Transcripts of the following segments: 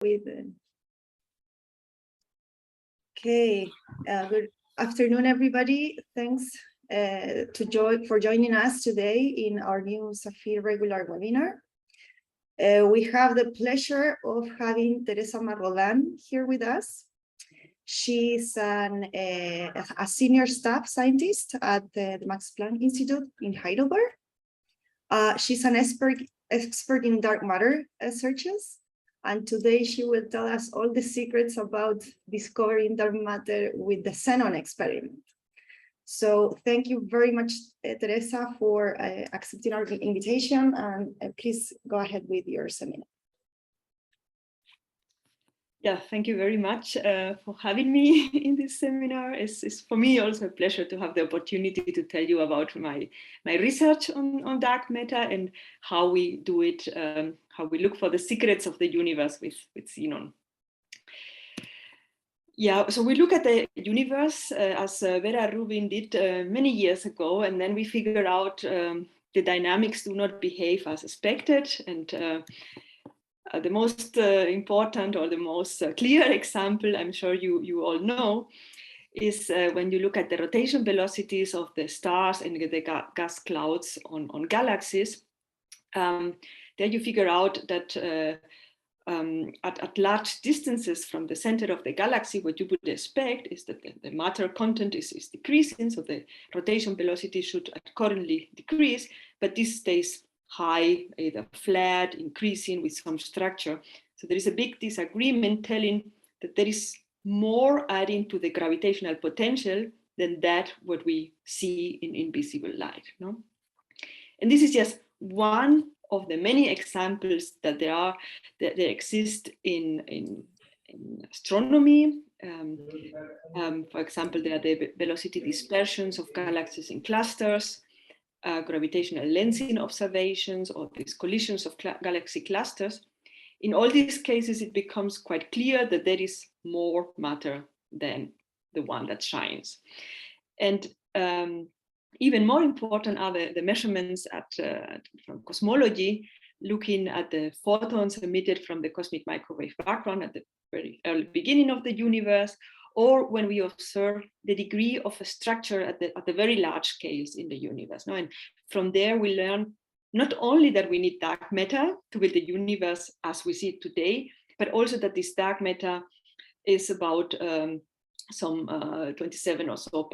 Okay, good afternoon, everybody. Thanks for joining us today in our new Saphir regular webinar. We have the pleasure of having Teresa Marrodán here with us. She's a senior staff scientist at the Max Planck Institute in Heidelberg. She's an expert in dark matter searches. And today she will tell us all the secrets about discovering dark matter with the xenon experiment. So thank you very much, Teresa, for accepting our invitation, and please go ahead with your seminar. Yeah, thank you very much for having me in this seminar. It's for me also a pleasure to have the opportunity to tell you about my research on dark matter and how we do it, how we look for the secrets of the universe with xenon. Yeah, so we look at the universe as Vera Rubin did many years ago, and then we figure out the dynamics do not behave as expected, and the most important or the most clear example, I'm sure you all know, is when you look at the rotation velocities of the stars and the gas clouds on galaxies. There you figure out that at large distances from the center of the galaxy, what you would expect is that the matter content is decreasing, so the rotation velocity should accordingly decrease, but this stays high, either flat, increasing with some structure. So there is a big disagreement telling that there is more adding to the gravitational potential than that what we see in invisible light. No? And this is just one of the many examples that there exist in astronomy. For example, there are the velocity dispersions of galaxies in clusters, gravitational lensing observations, or these collisions of galaxy clusters. In all these cases, it becomes quite clear that there is more matter than the one that shines. And even more important are the measurements from cosmology, looking at the photons emitted from the cosmic microwave background at the very early beginning of the universe, or when we observe the degree of a structure at the very large scales in the universe. No? And from there, we learn not only that we need dark matter to build the universe as we see it today, but also that this dark matter is about some 27% or so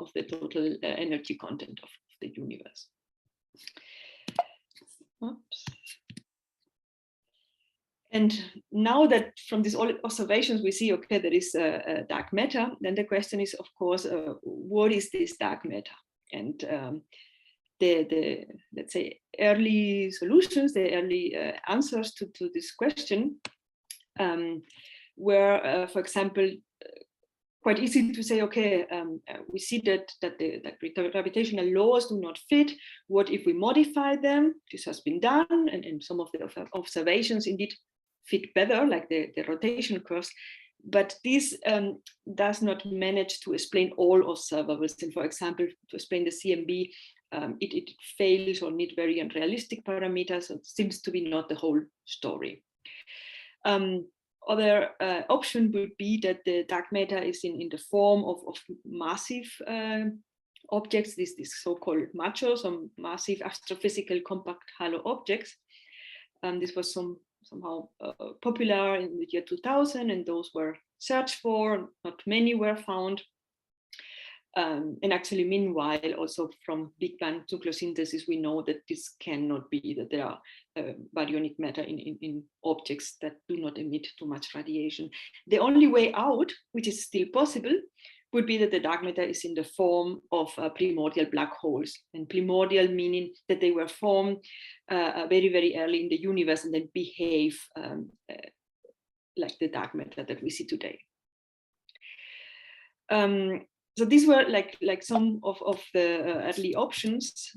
of the total energy content of the universe. Oops. And now that from these observations we see, okay, there is dark matter, then the question is, of course, what is this dark matter? And the let's say early solutions, the early answers to this question were, for example, quite easy to say, okay, we see that the gravitational laws do not fit. What if we modify them? This has been done, and some of the observations indeed fit better, like the rotation curves, but this does not manage to explain all observables. And for example, to explain the CMB, it fails or need very unrealistic parameters. So it seems to be not the whole story. Other option would be that the dark matter is in the form of massive objects, these so-called MACHOs, or massive astrophysical compact halo objects. This was somehow popular in the year 2000, and those were searched for. Not many were found. And actually, meanwhile, also from Big Bang nucleosynthesis, we know that this cannot be, that there are baryonic matter in objects that do not emit too much radiation. The only way out, which is still possible, would be that the dark matter is in the form of primordial black holes. And primordial meaning that they were formed very, very early in the universe and then behave like the dark matter that we see today. So these were like some of the early options.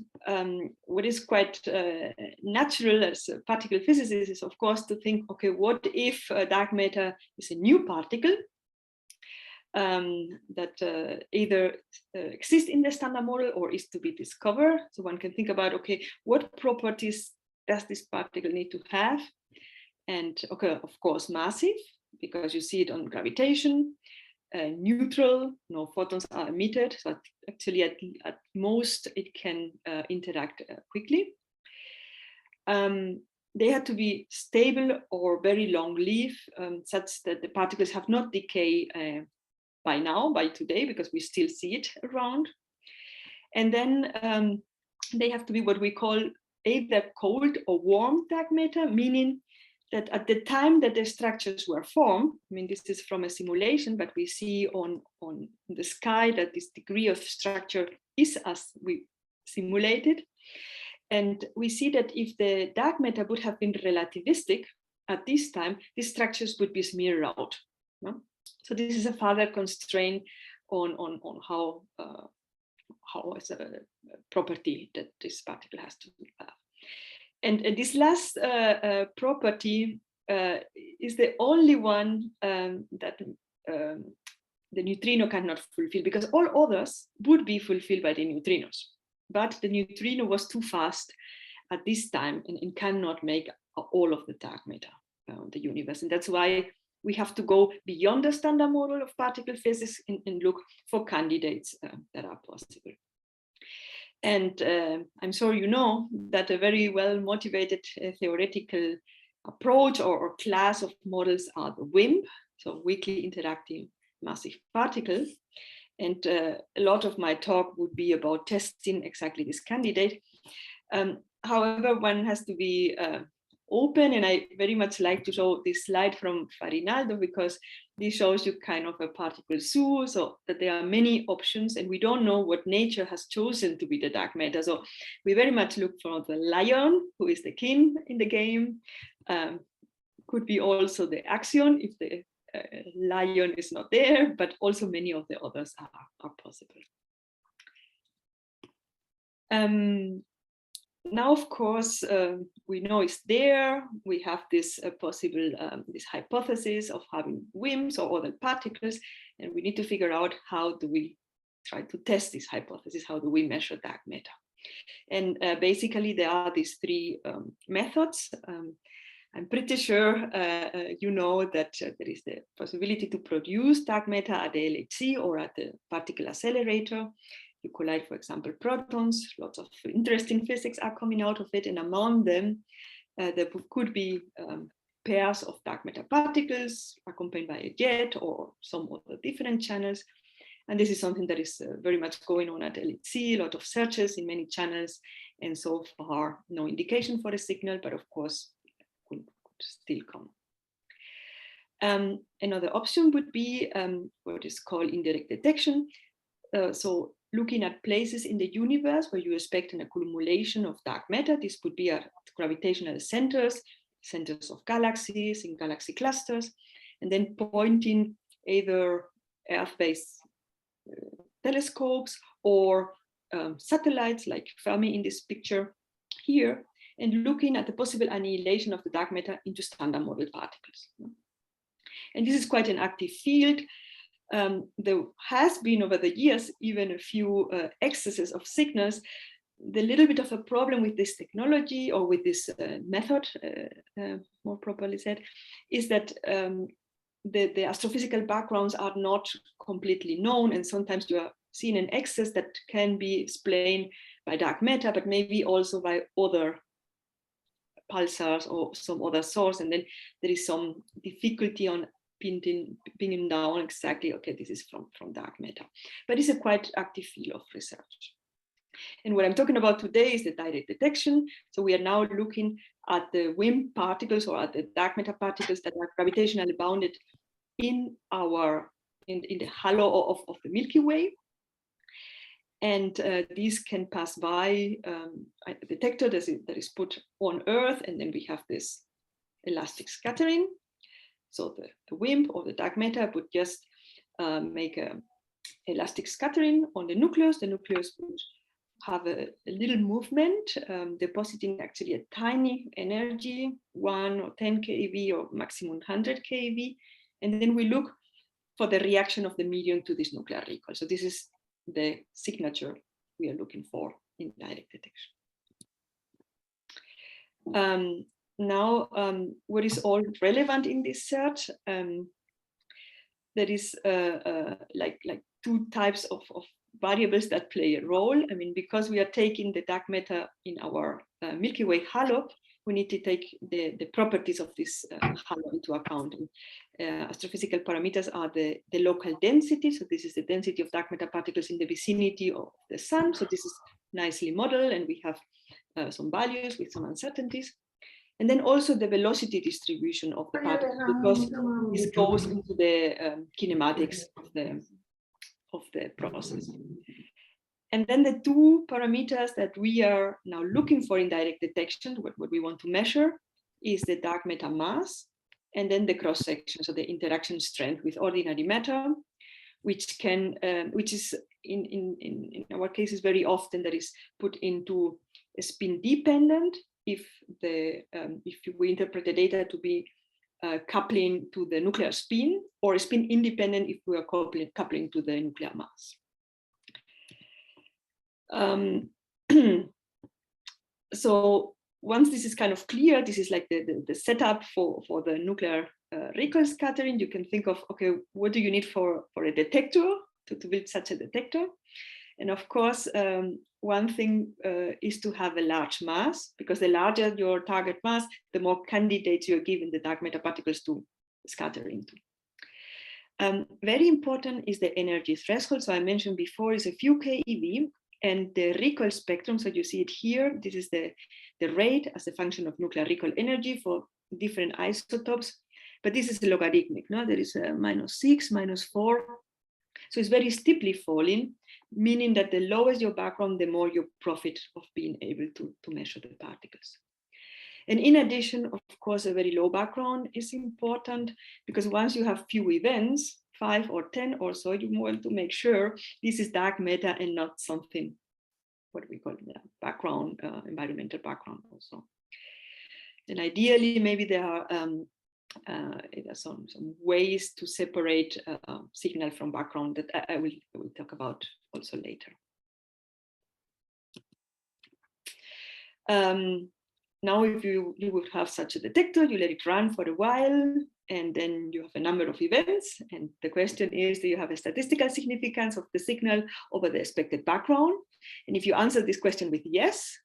What is quite natural as a particle physicist is, of course, to think, okay, what if dark matter is a new particle that either exists in the standard model or is to be discovered? So one can think about, okay, what properties does this particle need to have? and okay, of course, massive, because you see it on gravitation, neutral, no photons are emitted, so actually at most it can interact quickly. They had to be stable or very long-lived, such that the particles have not decayed by today, because we still see it around. And then they have to be what we call either cold or warm dark matter, meaning that at the time that the structures were formed, I mean, this is from a simulation, but we see on the sky that this degree of structure is as we simulated. And we see that if the dark matter would have been relativistic at this time, these structures would be smeared out. No? So this is a further constraint on how is a property that this particle has to have. And this last property is the only one that the neutrino cannot fulfill, because all others would be fulfilled by the neutrinos. But the neutrino was too fast at this time and cannot make all of the dark matter of the universe. And that's why we have to go beyond the standard model of particle physics and look for candidates that are possible. And I'm sure you know that a very well motivated theoretical approach or class of models are the WIMP, so weakly interacting massive particles. And a lot of my talk would be about testing exactly this candidate. However, one has to be open, and I very much like to show this slide from Farinaldo, because this shows you kind of a particle zoo, so that there are many options, and we don't know what nature has chosen to be the dark matter. So we very much look for the lion, who is the king in the game. Could be also the axion if the lion is not there, but also many of the others are possible. Now, of course, we know it's there. We have this possible, this hypothesis of having WIMPs or other particles, and we need to figure out how do we try to test this hypothesis, how do we measure dark matter. And basically there are these three methods. I'm pretty sure you know that there is the possibility to produce dark matter at the LHC or at the particle accelerator. You collide, for example, protons. Lots of interesting physics are coming out of it, and among them there could be pairs of dark matter particles accompanied by a jet or some other different channels. And this is something that is very much going on at LHC, a lot of searches in many channels, and so far no indication for a signal, but of course could still come. Another option would be what is called indirect detection. So looking at places in the universe where you expect an accumulation of dark matter. This could be at gravitational centers of galaxies, in galaxy clusters, and then pointing either Earth-based telescopes or satellites like Fermi in this picture here, and looking at the possible annihilation of the dark matter into standard model particles. And this is quite an active field. There has been over the years even a few excesses of signals. The little bit of a problem with this technology, or with this method, more properly said, is that the astrophysical backgrounds are not completely known, and sometimes you are seeing an excess that can be explained by dark matter, but maybe also by other pulsars or some other source, and then there is some difficulty on pinning down exactly, okay, this is from dark matter. But it's a quite active field of research. And what I'm talking about today is the direct detection. So we are now looking at the WIMP particles, or at the dark matter particles that are gravitationally bounded in the halo of the Milky Way. And these can pass by a detector that is put on Earth, and then we have this elastic scattering. So the WIMP or the dark matter would just make an elastic scattering on the nucleus. The nucleus would have a little movement, depositing actually a tiny energy, 1 or 10 keV or maximum 100 keV. And then we look for the reaction of the medium to this nuclear recoil. So this is the signature we are looking for in direct detection. now what is all relevant in this search? There is like two types of variables that play a role. I mean, because we are taking the dark matter in our Milky Way halo, we need to take the properties of this halo into account. And, astrophysical parameters are the local density. So this is the density of dark matter particles in the vicinity of the sun. So this is nicely modeled, and we have some values with some uncertainties. And then also the velocity distribution of the particles, because this goes into the kinematics of the process. And then the two parameters that we are now looking for in direct detection, what we want to measure, is the dark matter mass, and then the cross section, so the interaction strength with ordinary matter, which is in our case is very often that is put into a spin dependent if we interpret the data to be coupling to the nuclear spin, or spin independent if we are coupling to the nuclear mass. So once this is kind of clear, this is like the setup for the nuclear recoil scattering. You can think of, okay, what do you need for a detector to build such a detector? And of course, one thing is to have a large mass, because the larger your target mass, the more candidates you're given the dark matter particles to scatter into. Very important is the energy threshold. So I mentioned before is a few keV, and the recoil spectrum, so you see it here, this is the rate as a function of nuclear recoil energy for different isotopes, but this is logarithmic, no? There is a -6, -4, so it's very steeply falling, meaning that the lower your background, the more you profit of being able to measure the particles. And in addition, of course, a very low background is important, because once you have few events, 5 or 10 or so, you want to make sure this is dark matter and not something, what we call background, environmental background also. And ideally, maybe there are some ways to separate signal from background that I will talk about also later. Now, if you would have such a detector, you let it run for a while, and then you have a number of events. And the question is, do you have a statistical significance of the signal over the expected background? And if you answer this question with yes,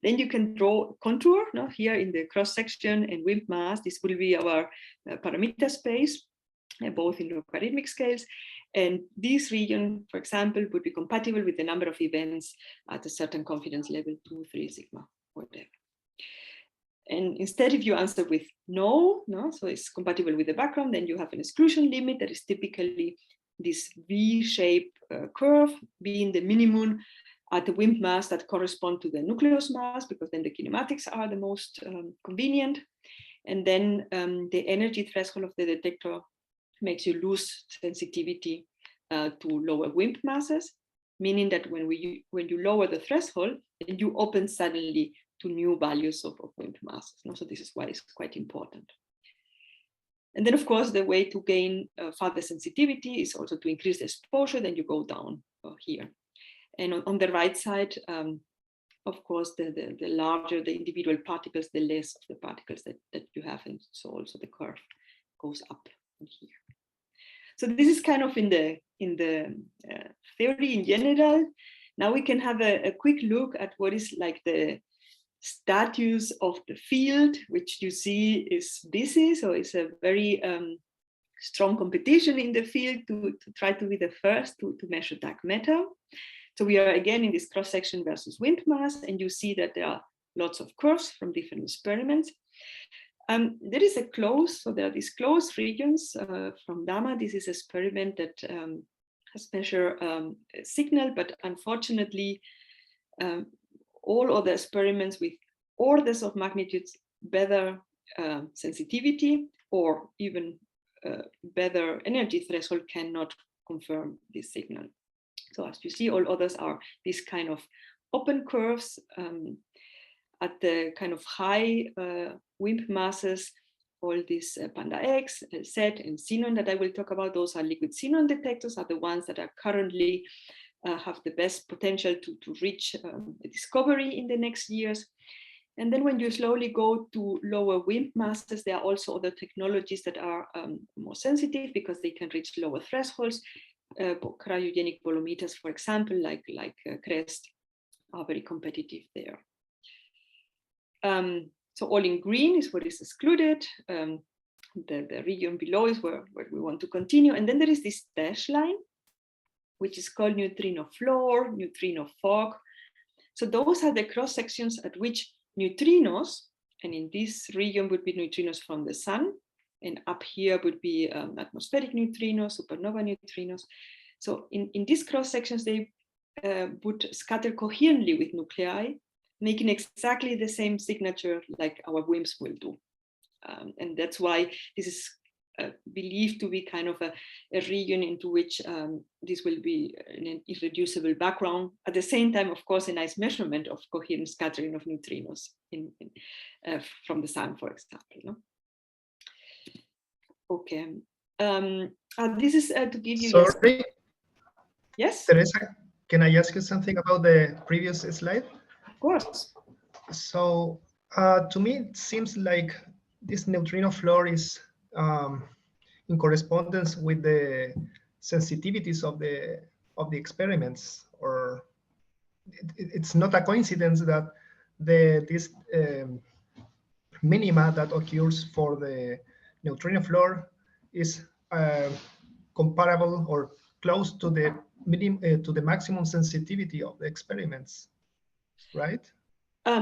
then you can draw a contour, no? Here in the cross section and WIMP mass. This will be our parameter space, both in logarithmic scales. And this region, for example, would be compatible with the number of events at a certain confidence level, 2, 3 sigma, whatever. And instead, if you answer with no, so it's compatible with the background, then you have an exclusion limit that is typically this V-shaped curve, being the minimum at the WIMP mass that correspond to the nucleus mass, because then the kinematics are the most convenient. And then the energy threshold of the detector makes you lose sensitivity to lower WIMP masses, meaning that when you lower the threshold, then you open suddenly to new values of WIMP masses. So this is why it's quite important. And then, of course, the way to gain further sensitivity is also to increase the exposure. Then you go down here. And on the right side, of course, the larger the individual particles, the less of the particles that you have. And so also the curve goes up here. So this is kind of in the theory in general. Now we can have a quick look at what is like the status of the field, which you see is busy. So it's a very strong competition in the field to try to be the first to measure dark matter. So we are again in this cross section versus WIMP mass, and you see that there are lots of curves from different experiments. There is a close, so there are these closed regions from DAMA. This is an experiment that has measured a signal, but unfortunately, all other experiments with orders of magnitudes better sensitivity or even better energy threshold cannot confirm this signal. So as you see, all others are these kind of open curves at the kind of high WIMP masses. All these Panda X, Z, and xenon that I will talk about, those are liquid xenon detectors, are the ones that are currently have the best potential to reach a discovery in the next years. And then when you slowly go to lower WIMP masses, there are also other technologies that are more sensitive because they can reach lower thresholds. Cryogenic bolometers, for example, like CREST, are very competitive there. So all in green is what is excluded. The region below is where we want to continue. And then there is this dashed line, which is called neutrino floor, neutrino fog. So those are the cross sections at which neutrinos, and in this region would be neutrinos from the sun, and up here would be atmospheric neutrinos, supernova neutrinos. So in these cross sections, they would scatter coherently with nuclei, making exactly the same signature like our WIMPs will do. And that's why this is believed to be kind of a region into which this will be an irreducible background. At the same time, of course, a nice measurement of coherent scattering of neutrinos from the sun, for example. No? Okay. This is to give you... Sorry. Yes? Teresa, can I ask you something about the previous slide? Of course. So to me, it seems like this neutrino floor is in correspondence with the sensitivities of the experiments, or it's not a coincidence that this minima that occurs for the neutrino floor is comparable or close to the to the maximum sensitivity of the experiments, right? I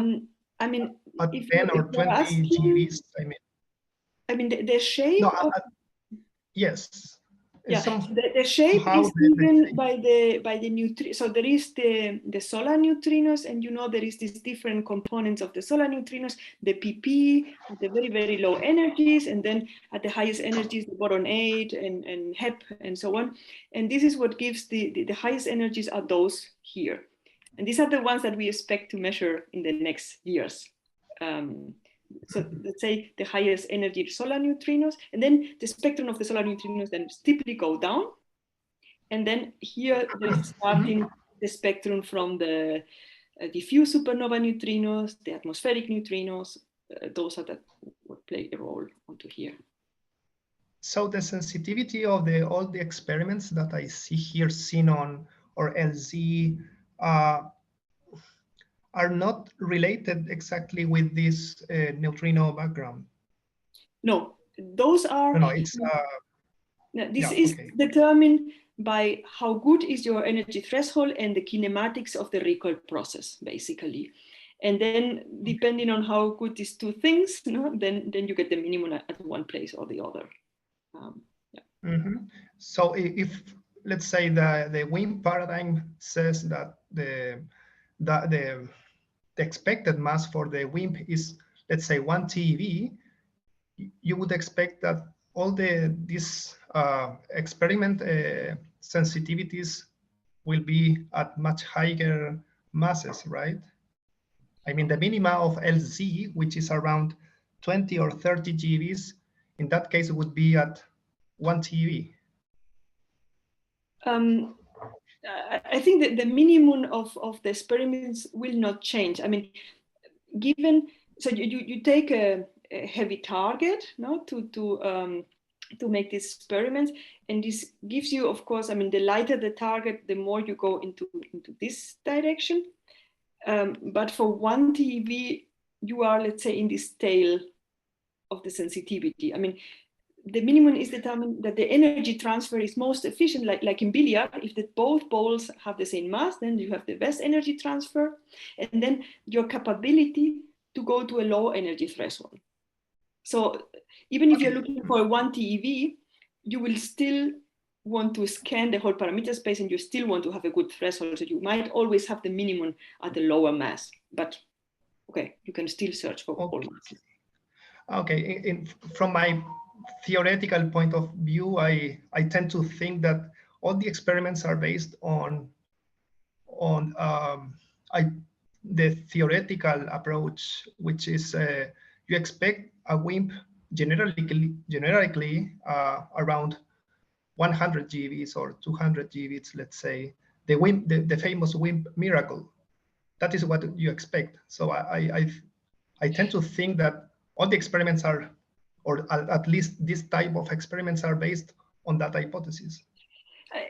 mean, at 10 or 20 GeVs, I mean, the shape no, of... yes. Yeah, the shape is given by the neutrino. So there is the solar neutrinos, and you know there is these different components of the solar neutrinos, the PP at the very, very low energies, and then at the highest energies, the boron 8 and HEP and so on. And this is what gives the highest energies are those here. And these are the ones that we expect to measure in the next years. So let's say the highest energy solar neutrinos, and then the spectrum of the solar neutrinos then steeply go down. And then here there's starting the spectrum from the diffuse supernova neutrinos, the atmospheric neutrinos, those are that would play a role onto here. So the sensitivity of all the experiments that I see here, Xenon or LZ, are not related exactly with this neutrino background. No, those are... No, it's... this is determined by how good is your energy threshold and the kinematics of the recoil process, basically. And then depending on how good these two things, then you get the minimum at one place or the other. So if, let's say, the WIMP paradigm says that the expected mass for the WIMP is, let's say, 1 TeV, you would expect that all these experiment sensitivities will be at much higher masses, right? I mean, the minima of LZ, which is around 20 or 30 GeVs, in that case, it would be at 1 TeV. I think that the minimum of the experiments will not change. I mean, given, so you take a heavy target, to make these experiments, and this gives you, of course, I mean, the lighter the target, the more you go into this direction. But for 1 TeV, you are, let's say, in this tail of the sensitivity. I mean, the minimum is determined that the energy transfer is most efficient, like in billiard. If both balls have the same mass, then you have the best energy transfer, and then your capability to go to a low energy threshold. So even if you're looking for a 1 TeV, you will still want to scan the whole parameter space, and you still want to have a good threshold. So you might always have the minimum at the lower mass, but okay, you can still search for all masses. Okay, from my theoretical point of view, I tend to think that all the experiments are based on the theoretical approach, which is you expect a WIMP generically around 100 GeVs or 200 GeVs, let's say, the famous WIMP miracle. That is what you expect. So I tend to think that all the experiments are, or at least this type of experiments are based on that hypothesis.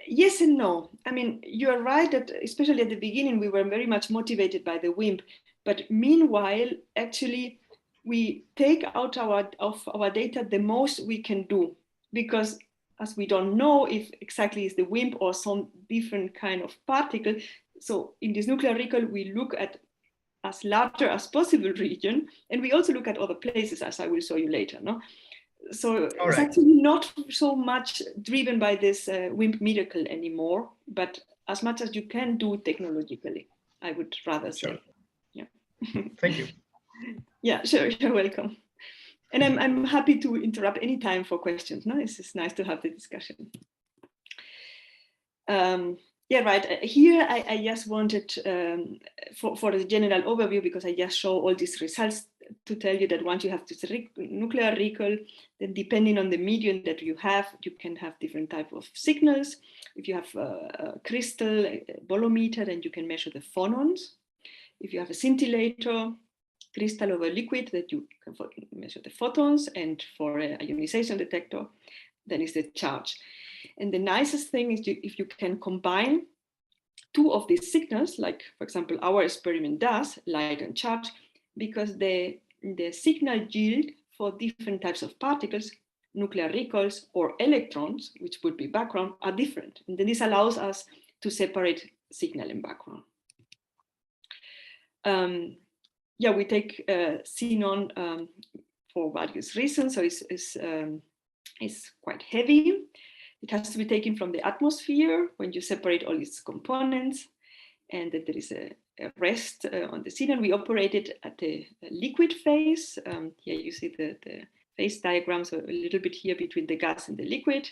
Yes and no. I mean, you're right that especially at the beginning, we were very much motivated by the WIMP. But meanwhile, actually, we take out of our data the most we can do, because as we don't know if exactly is the WIMP or some different kind of particle. So in this nuclear recall, we look at as larger as possible region, and we also look at other places, as I will show you later. No? So it's actually not so much driven by this WIMP miracle anymore, but as much as you can do technologically, I would rather say. Yeah. Thank you. Yeah, sure, you're welcome. And I'm happy to interrupt any time for questions. No, it's just nice to have the discussion. Yeah, right. Here I just wanted for the general overview, because I just show all these results to tell you that once you have this nuclear recall, then depending on the medium that you have, you can have different type of signals. If you have a crystal, a bolometer, then you can measure the phonons. If you have a scintillator, crystal over liquid, that you can measure the photons, and for an ionization detector, then is the charge. And the nicest thing is if you can combine two of these signals, like for example, our experiment does, light and charge, because the signal yield for different types of particles, nuclear recalls or electrons, which would be background, are different. And then this allows us to separate signal and background. Yeah, we take xenon for various reasons. So it's quite heavy. It has to be taken from the atmosphere when you separate all its components, and that there is a rest on the xenon. We operate it at the liquid phase. Here you see the phase diagram, so a little bit here between the gas and the liquid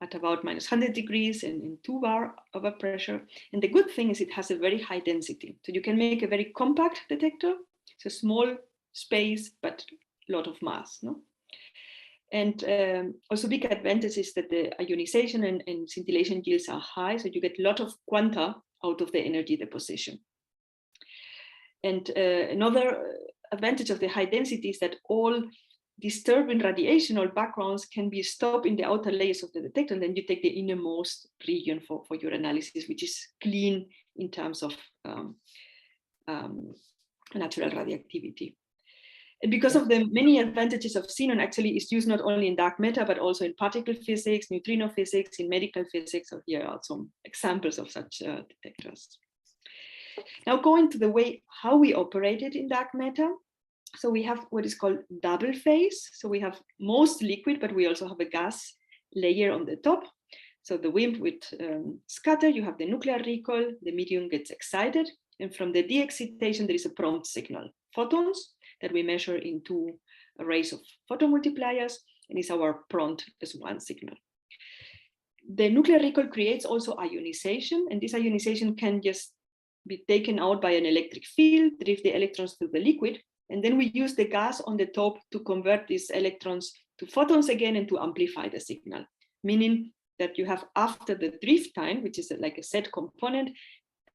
at about -100 degrees and in 2 bar over pressure. And the good thing is it has a very high density. So you can make a very compact detector. It's a small space, but a lot of mass. No? And also big advantage is that the ionization and scintillation yields are high. So you get a lot of quanta out of the energy deposition. And another advantage of the high density is that all disturbing radiation or backgrounds can be stopped in the outer layers of the detector, and then you take the innermost region for your analysis, which is clean in terms of natural radioactivity. And because of the many advantages of xenon, actually is used not only in dark matter, but also in particle physics, neutrino physics, in medical physics. So here are some examples of such detectors. Now going to the way how we operate it in dark matter. So we have what is called double phase. So we have most liquid, but we also have a gas layer on the top. So the WIMP would scatter, you have the nuclear recall, the medium gets excited, and from the de-excitation there is a prompt signal, photons, that we measure in 2 arrays of photomultipliers, and is our prompt as one signal. The nuclear recall creates also ionization, and this ionization can just be taken out by an electric field, drift the electrons through the liquid, and then we use the gas on the top to convert these electrons to photons again and to amplify the signal, meaning that you have after the drift time, which is like a set component,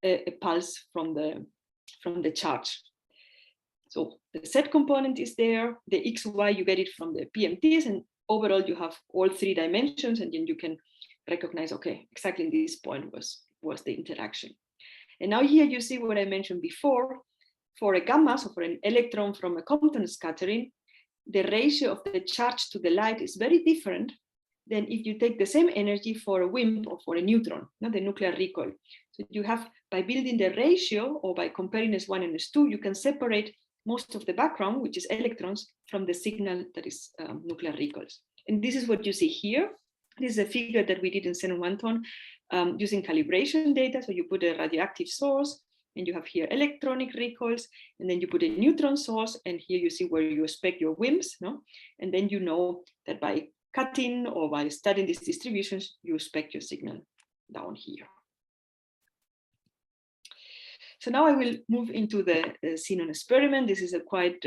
a pulse from the charge. So the set component is there, the XY you get it from the PMTs, and overall you have all 3 dimensions, and then you can recognize, okay, exactly this point was the interaction. And now here you see what I mentioned before. For a gamma, so for an electron from a Compton scattering, the ratio of the charge to the light is very different than if you take the same energy for a WIMP or for a neutron, not the nuclear recall. So you have, by building the ratio or by comparing S1 and S2, you can separate most of the background, which is electrons, from the signal that is nuclear recalls. And this is what you see here. This is a figure that we did in xenon 1 ton using calibration data. So you put a radioactive source, and you have here electronic recalls, and then you put a neutron source, and here you see where you expect your WIMPs, no? And then you know that by cutting or by studying these distributions, you expect your signal down here. So now I will move into the xenon experiment. This is a quite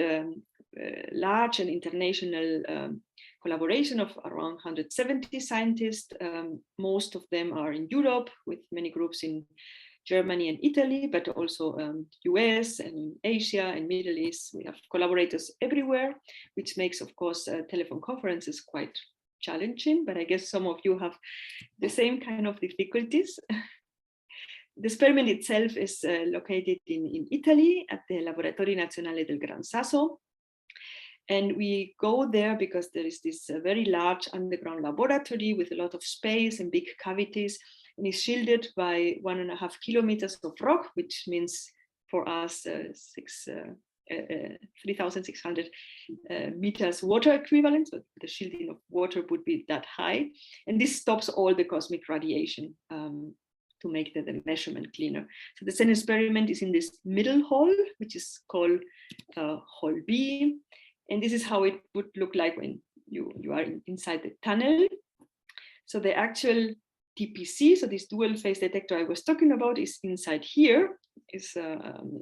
large and international collaboration of around 170 scientists. Most of them are in Europe, with many groups in Germany and Italy, but also US and Asia and Middle East. We have collaborators everywhere, which makes, of course, telephone conferences quite challenging, but I guess some of you have the same kind of difficulties. The experiment itself is located in Italy at the Laboratorio Nazionale del Gran Sasso. And we go there because there is this very large underground laboratory with a lot of space and big cavities, and is shielded by 1.5 kilometers of rock, which means for us 3,600 meters water equivalent. So the shielding of water would be that high. And this stops all the cosmic radiation to make the measurement cleaner. So the Xenon experiment is in this middle hall, which is called Hall B. And this is how it would look like when you are inside the tunnel. So the actual TPC, so this dual phase detector I was talking about, is inside here, is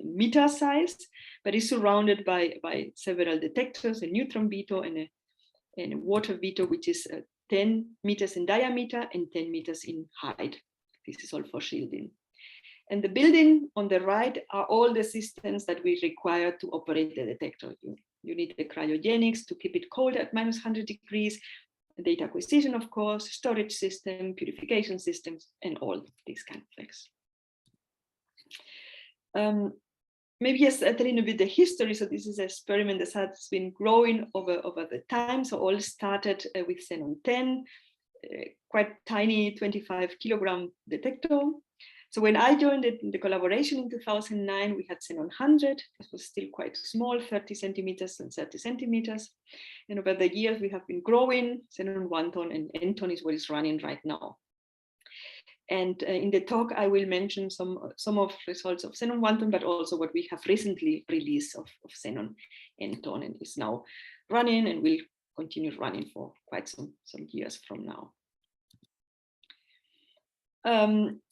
meter sized, but is surrounded by several detectors, a neutron veto and a water veto, which is 10 meters in diameter and 10 meters in height. This is all for shielding. And the building on the right are all the systems that we require to operate the detector. You need the cryogenics to keep it cold at -100 degrees, data acquisition, of course, storage system, purification systems, and all these kind of things. Maybe just telling a bit the history. So this is an experiment that has been growing over the time. So all started with Xenon 10, quite tiny 25 kilogram detector. So when I joined the collaboration in 2009, we had Xenon 100. This was still quite small, 30 centimeters and 30 centimeters. And over the years, we have been growing. Xenon 1 ton and N ton is what is running right now. And in the talk, I will mention some of the results of Xenon 1 ton, but also what we have recently released of Xenon N ton, and is now running and will continue running for quite some years from now.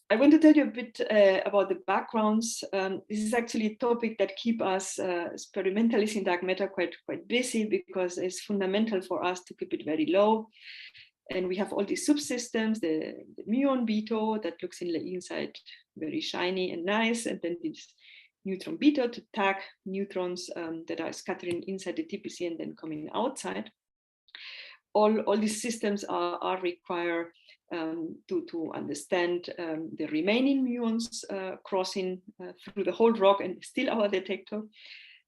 I want to tell you a bit about the backgrounds. This is actually a topic that keeps us experimentalists in dark matter quite busy, because it's fundamental for us to keep it very low. And we have all these subsystems, the muon veto that looks in the inside very shiny and nice, and then this neutron veto to tag neutrons that are scattering inside the TPC and then coming outside. All these systems are required to understand the remaining muons crossing through the whole rock and still our detector,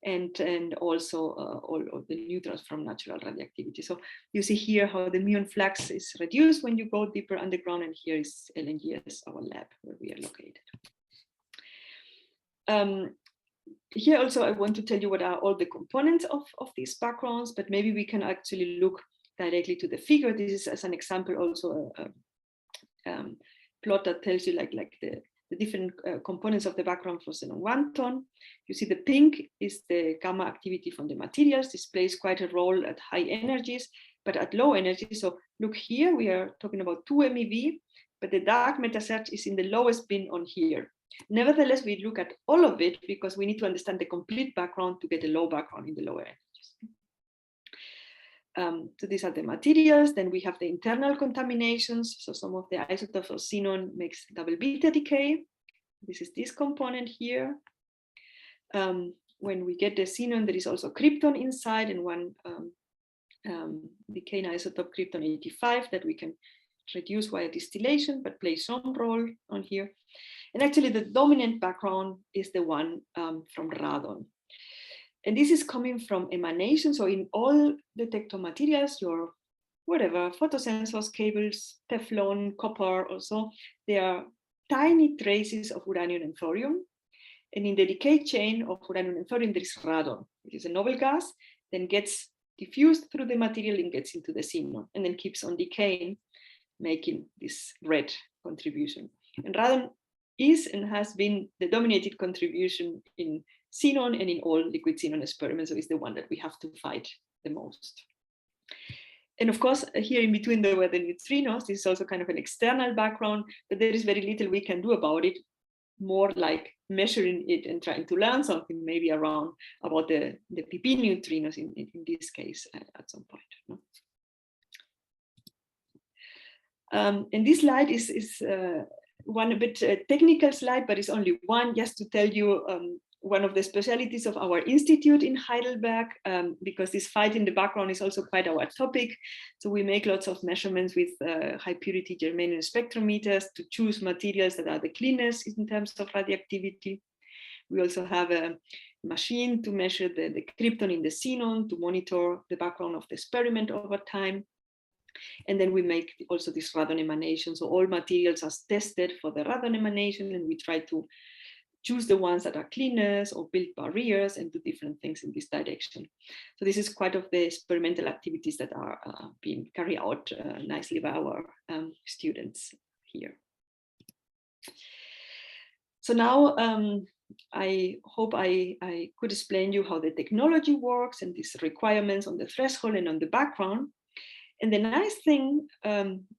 and also all of the neutrons from natural radioactivity. So you see here how the muon flux is reduced when you go deeper underground, and here is LNGS, our lab where we are located. Here also I want to tell you what are all the components of these backgrounds, but maybe we can actually look directly to the figure. This is as an example also a plot that tells you like the different components of the background for Xenon 1 ton. You see the pink is the gamma activity from the materials. This plays quite a role at high energies, but at low energy. So look here, we are talking about 2 MeV, but the dark matter search is in the lowest bin on here. Nevertheless, we look at all of it because we need to understand the complete background to get a low background in the lower energies. So these are the materials. Then we have the internal contaminations. So some of the isotopes of xenon makes double beta decay. This is this component here. When we get the xenon, there is also krypton inside, and one decaying isotope krypton 85 that we can reduce via distillation, but plays some role on here. And actually the dominant background is the one from radon. And this is coming from emanation. So in all detector materials, your whatever, photosensors, cables, Teflon, copper also, there are tiny traces of uranium and thorium. And in the decay chain of uranium and thorium, there is radon, which is a noble gas, then gets diffused through the material and gets into the xenon, and then keeps on decaying, making this red contribution. And radon is and has been the dominated contribution in xenon and in all liquid xenon experiments, so it's the one that we have to fight the most. And of course, here in between there were the neutrinos. This is also kind of an external background, but there is very little we can do about it, more like measuring it and trying to learn something maybe around about the PP neutrinos in this case at some point. No? And this slide is one a bit technical slide, but it's only one, just to tell you one of the specialities of our institute in Heidelberg, because this fight in the background is also quite our topic. So we make lots of measurements with high purity germanium spectrometers to choose materials that are the cleanest in terms of radioactivity. We also have a machine to measure the krypton in the xenon to monitor the background of the experiment over time. And then we make also this radon emanation. So all materials are tested for the radon emanation, and we try to choose the ones that are cleanest or build barriers and do different things in this direction. So this is quite of the experimental activities that are being carried out nicely by our students here. So now I hope I could explain you how the technology works and these requirements on the threshold and on the background. And the nice thing,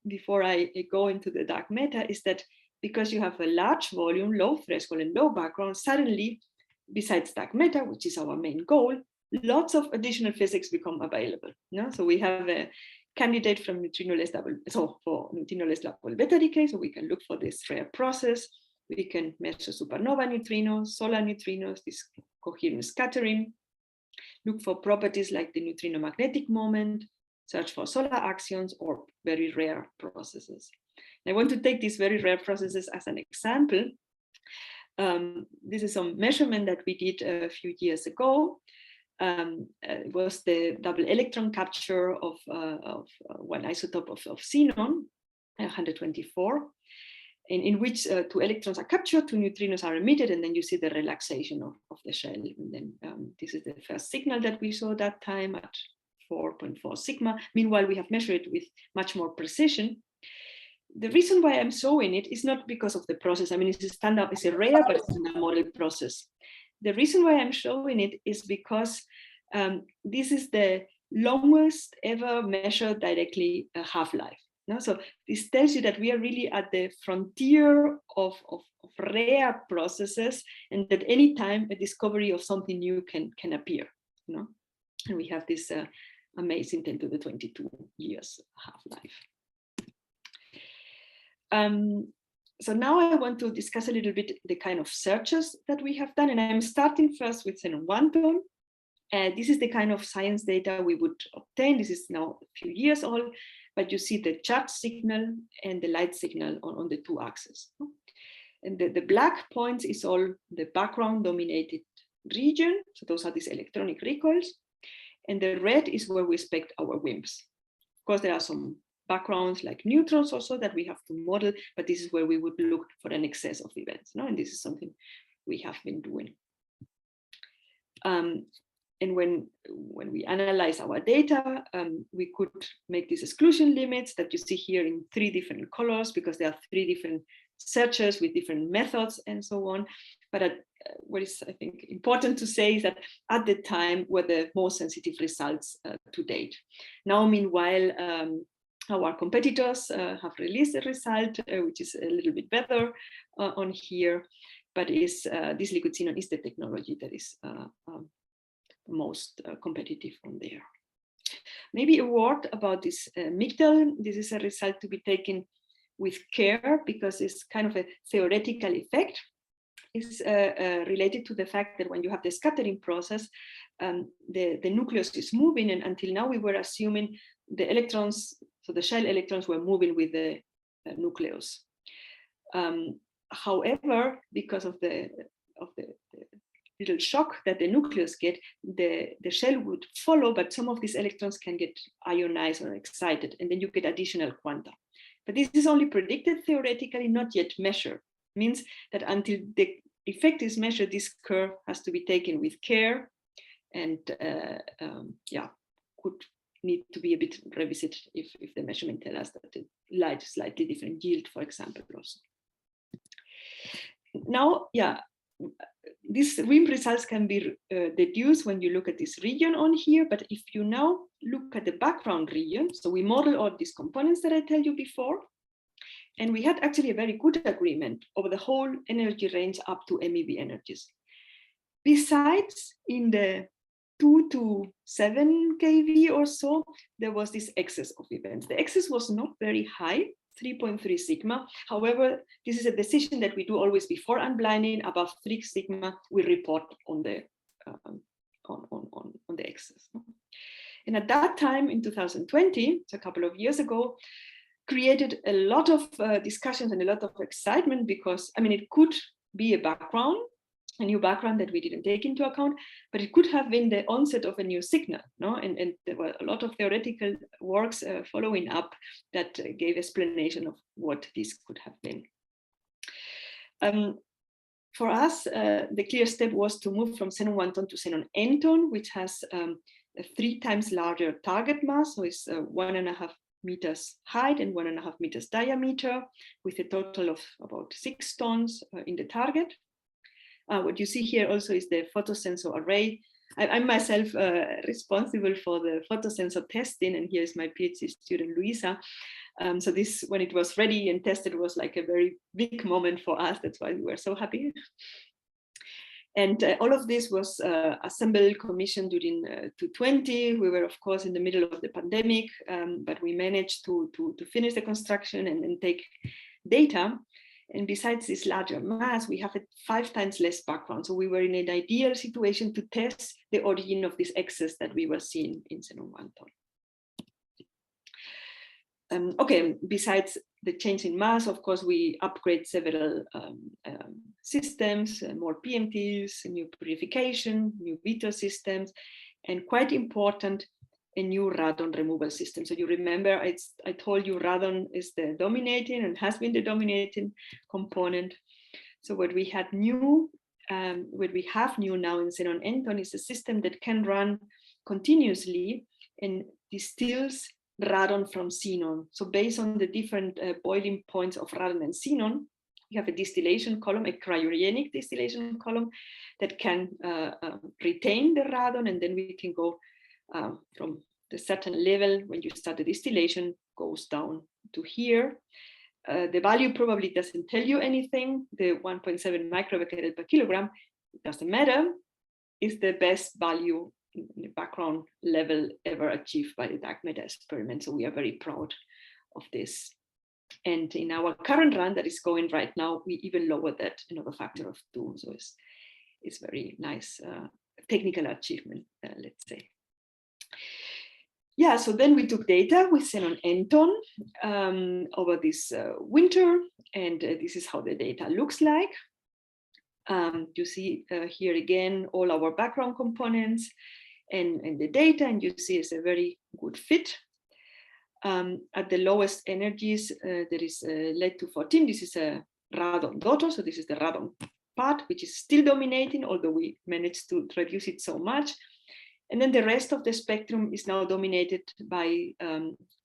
before I go into the dark matter, is that because you have a large volume, low threshold and low background, suddenly, besides dark matter, which is our main goal, lots of additional physics become available. No? So we have a candidate from neutrino-less double, so for neutrino-less double beta decay, so we can look for this rare process. We can measure supernova neutrinos, solar neutrinos, this coherent scattering, look for properties like the neutrino magnetic moment, search for solar axions or very rare processes. I want to take these very rare processes as an example. This is some measurement that we did a few years ago. It was the double electron capture of one isotope of xenon, 124, in which 2 electrons are captured, 2 neutrinos are emitted, and then you see the relaxation of the shell. And then this is the first signal that we saw that time at 4.4 sigma. Meanwhile, we have measured it with much more precision. The reason why I'm showing it is not because of the process. I mean, it's a standard, it's a rare, but it's a model process. The reason why I'm showing it is because this is the longest ever measured directly half-life. No? So this tells you that we are really at the frontier of rare processes, and that any time a discovery of something new can appear. You know? And we have this amazing 10 to the 22 years half-life. So now I want to discuss a little bit the kind of searches that we have done, and I'm starting first with xenon 1 tone. This is the kind of science data we would obtain. This is now a few years old, but you see the charge signal and the light signal on the 2 axes. And the black points is all the background dominated region. So those are these electronic recoils. And the red is where we expect our WIMPs. Of course, there are some backgrounds like neutrons also that we have to model, but this is where we would look for an excess of events. No? And this is something we have been doing. And when we analyze our data, we could make these exclusion limits that you see here in 3 different colors, because there are 3 different searches with different methods and so on. But what is, I think, important to say is that at the time were the most sensitive results to date. Now, meanwhile, our competitors have released a result, which is a little bit better on here, but is this liquid xenon is the technology that is most competitive on there. Maybe a word about this migdal. This is a result to be taken with care, because it's kind of a theoretical effect. It's related to the fact that when you have the scattering process, the nucleus is moving, and until now we were assuming the electrons, so the shell electrons were moving with the nucleus. However, because of the little shock that the nucleus get, the shell would follow, but some of these electrons can get ionized or excited, and then you get additional quanta. But this is only predicted theoretically, not yet measured. It means that until the effect is measured, this curve has to be taken with care, and could need to be a bit revisited if the measurement tells us that the light is slightly different yield, for example, also. Now, these WIMP results can be deduced when you look at this region on here, but if you now look at the background region, so we model all these components that I told you before, and we had actually a very good agreement over the whole energy range up to MeV energies. Besides, in the 2 to 7 kV or so, there was this excess of events. The excess was not very high, 3.3 sigma. However, this is a decision that we do always before unblinding. Above 3 sigma, we report on the excess. And at that time, in 2020, so a couple of years ago, created a lot of discussions and a lot of excitement because, I mean, it could be a new background that we didn't take into account, but it could have been the onset of a new signal, no? And there were a lot of theoretical works following up that gave explanation of what this could have been. For us, the clear step was to move from xenon 1 ton to xenon n ton, which has a 3 times larger target mass, so it's 1.5 meters height and 1.5 meters diameter, with a total of about 6 tons in the target. What you see here also is the photosensor array. I'm myself responsible for the photosensor testing, and here's my PhD student, Luisa. So this, when it was ready and tested, was like a very big moment for us. That's why we were so happy. And all of this was assembled, commissioned during 2020. We were, of course, in the middle of the pandemic, but we managed to finish the construction and take data. And besides this larger mass, we have a 5 times less background. So we were in an ideal situation to test the origin of this excess that we were seeing in xenon 1 ton. Okay, besides the change in mass, of course, we upgrade several systems, more PMTs, new purification, new veto systems, and quite important, a new radon removal system. So you remember I told you radon is the dominating and has been the dominating component. So what we had new, what we have new now in xenon n ton is a system that can run continuously and distills radon from xenon. So based on the different boiling points of radon and xenon, we have a distillation column, a cryogenic distillation column that can retain the radon, and then we can go from the certain level when you start the distillation goes down to here. The value probably doesn't tell you anything. The 1.7 microbecquerel per kilogram, it doesn't matter. It's the best value in the background level ever achieved by the dark matter experiment. So we are very proud of this. And in our current run that is going right now, we even lowered that another factor of 2. So it's very nice technical achievement, let's say. Yeah, so then we took data with xenon n ton over this winter, and this is how the data looks like. You see here again all our background components and the data, and you see it's a very good fit. At the lowest energies, there is lead-214. This is a radon daughter, so this is the radon part, which is still dominating, although we managed to reduce it so much. And then the rest of the spectrum is now dominated by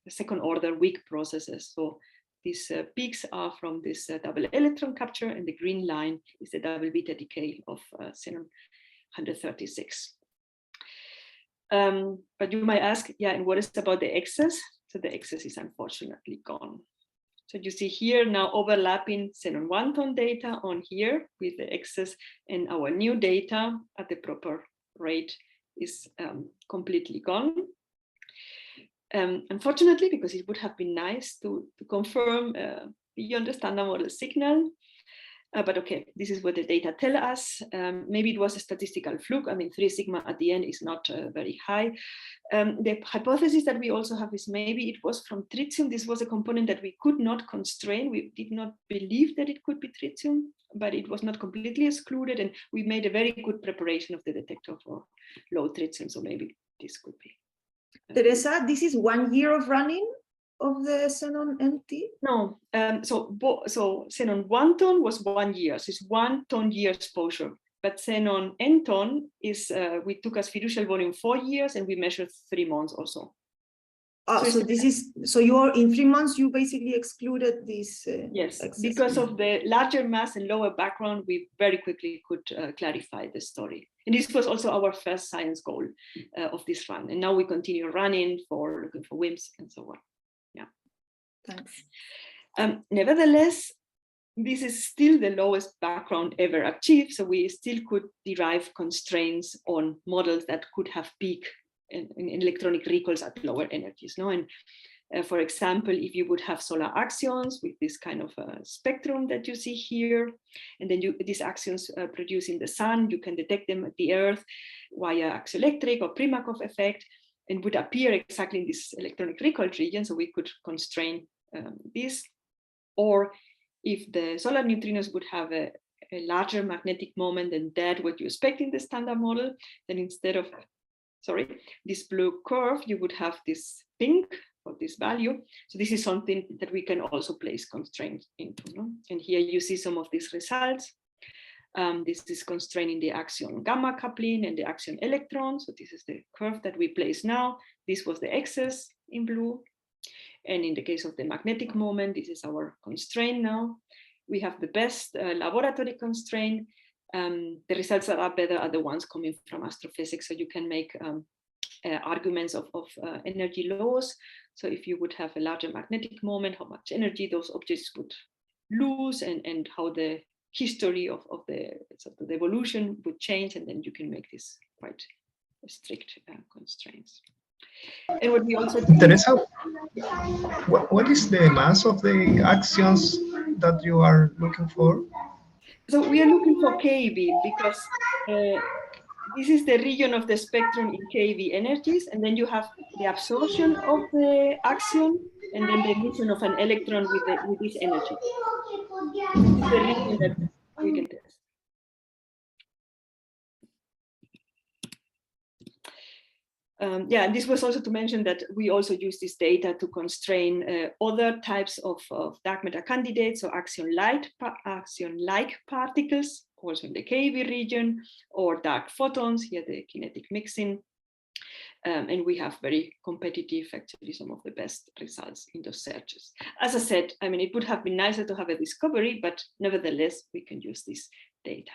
second order weak processes. So these peaks are from this double electron capture, and the green line is the double beta decay of xenon 136. But you might ask, yeah, and what is about the excess? So the excess is unfortunately gone. So you see here now overlapping xenon 1 ton data on here with the excess, and our new data at the proper rate is completely gone. Unfortunately, because it would have been nice to confirm beyond the standard model signal. But okay, this is what the data tell us. Maybe it was a statistical fluke. I mean, 3 sigma at the end is not very high. The hypothesis that we also have is maybe it was from tritium. This was a component that we could not constrain. We did not believe that it could be tritium, but it was not completely excluded. And we made a very good preparation of the detector for low tritium. So maybe this could be. Teresa, this is 1 year of running of the xenon NT? No, so xenon 1 ton was 1 year, so it's 1 ton year exposure. But xenon n ton is, we took as fiducial volume 4 years, and we measured 3 months also. Oh, so this is, so you are in 3 months, you basically excluded this. Yes, excess. because of the larger mass and lower background, we very quickly could clarify the story. And this was also our first science goal of this run. And now we continue running for looking for WIMPs and so on. Yeah. Thanks. Nevertheless, this is still the lowest background ever achieved. So we still could derive constraints on models that could have peak in electronic recalls at lower energies. No? And For example, if you would have solar axions with this kind of spectrum that you see here, and then these axions produced in the sun, you can detect them at the Earth via axioelectric or Primakov effect, and would appear exactly in this electronic recoil region, so we could constrain this. Or if the solar neutrinos would have a larger magnetic moment than that what you expect in the standard model, then instead of, this blue curve, you would have this pink for this value. So this is something that we can also place constraints into. No? And here you see some of these results. This is constraining the axion gamma coupling and the axion electron. So this is the curve that we place now. This was the excess in blue. And in the case of the magnetic moment, this is our constraint now. We have the best laboratory constraint. The results that are better are the ones coming from astrophysics. So you can make arguments of energy laws. So if you would have a larger magnetic moment, how much energy those objects would lose, and how the history of the evolution would change, and then you can make this quite strict constraints. And what we also do, Teresa, what is the mass of the axions that you are looking for? so we are looking for KV because this is the region of the spectrum in KV energies, and then you have the absorption of the axion, and then the emission of an electron with this energy. This is the region that we can test. And this was also to mention that we also use this data to constrain other types of dark matter candidates, so axion-like particles, also in the KV region, or dark photons, here the kinetic mixing. And we have very competitive, actually some of the best results in those searches. As I said, I mean, it would have been nicer to have a discovery, but nevertheless, we can use this data.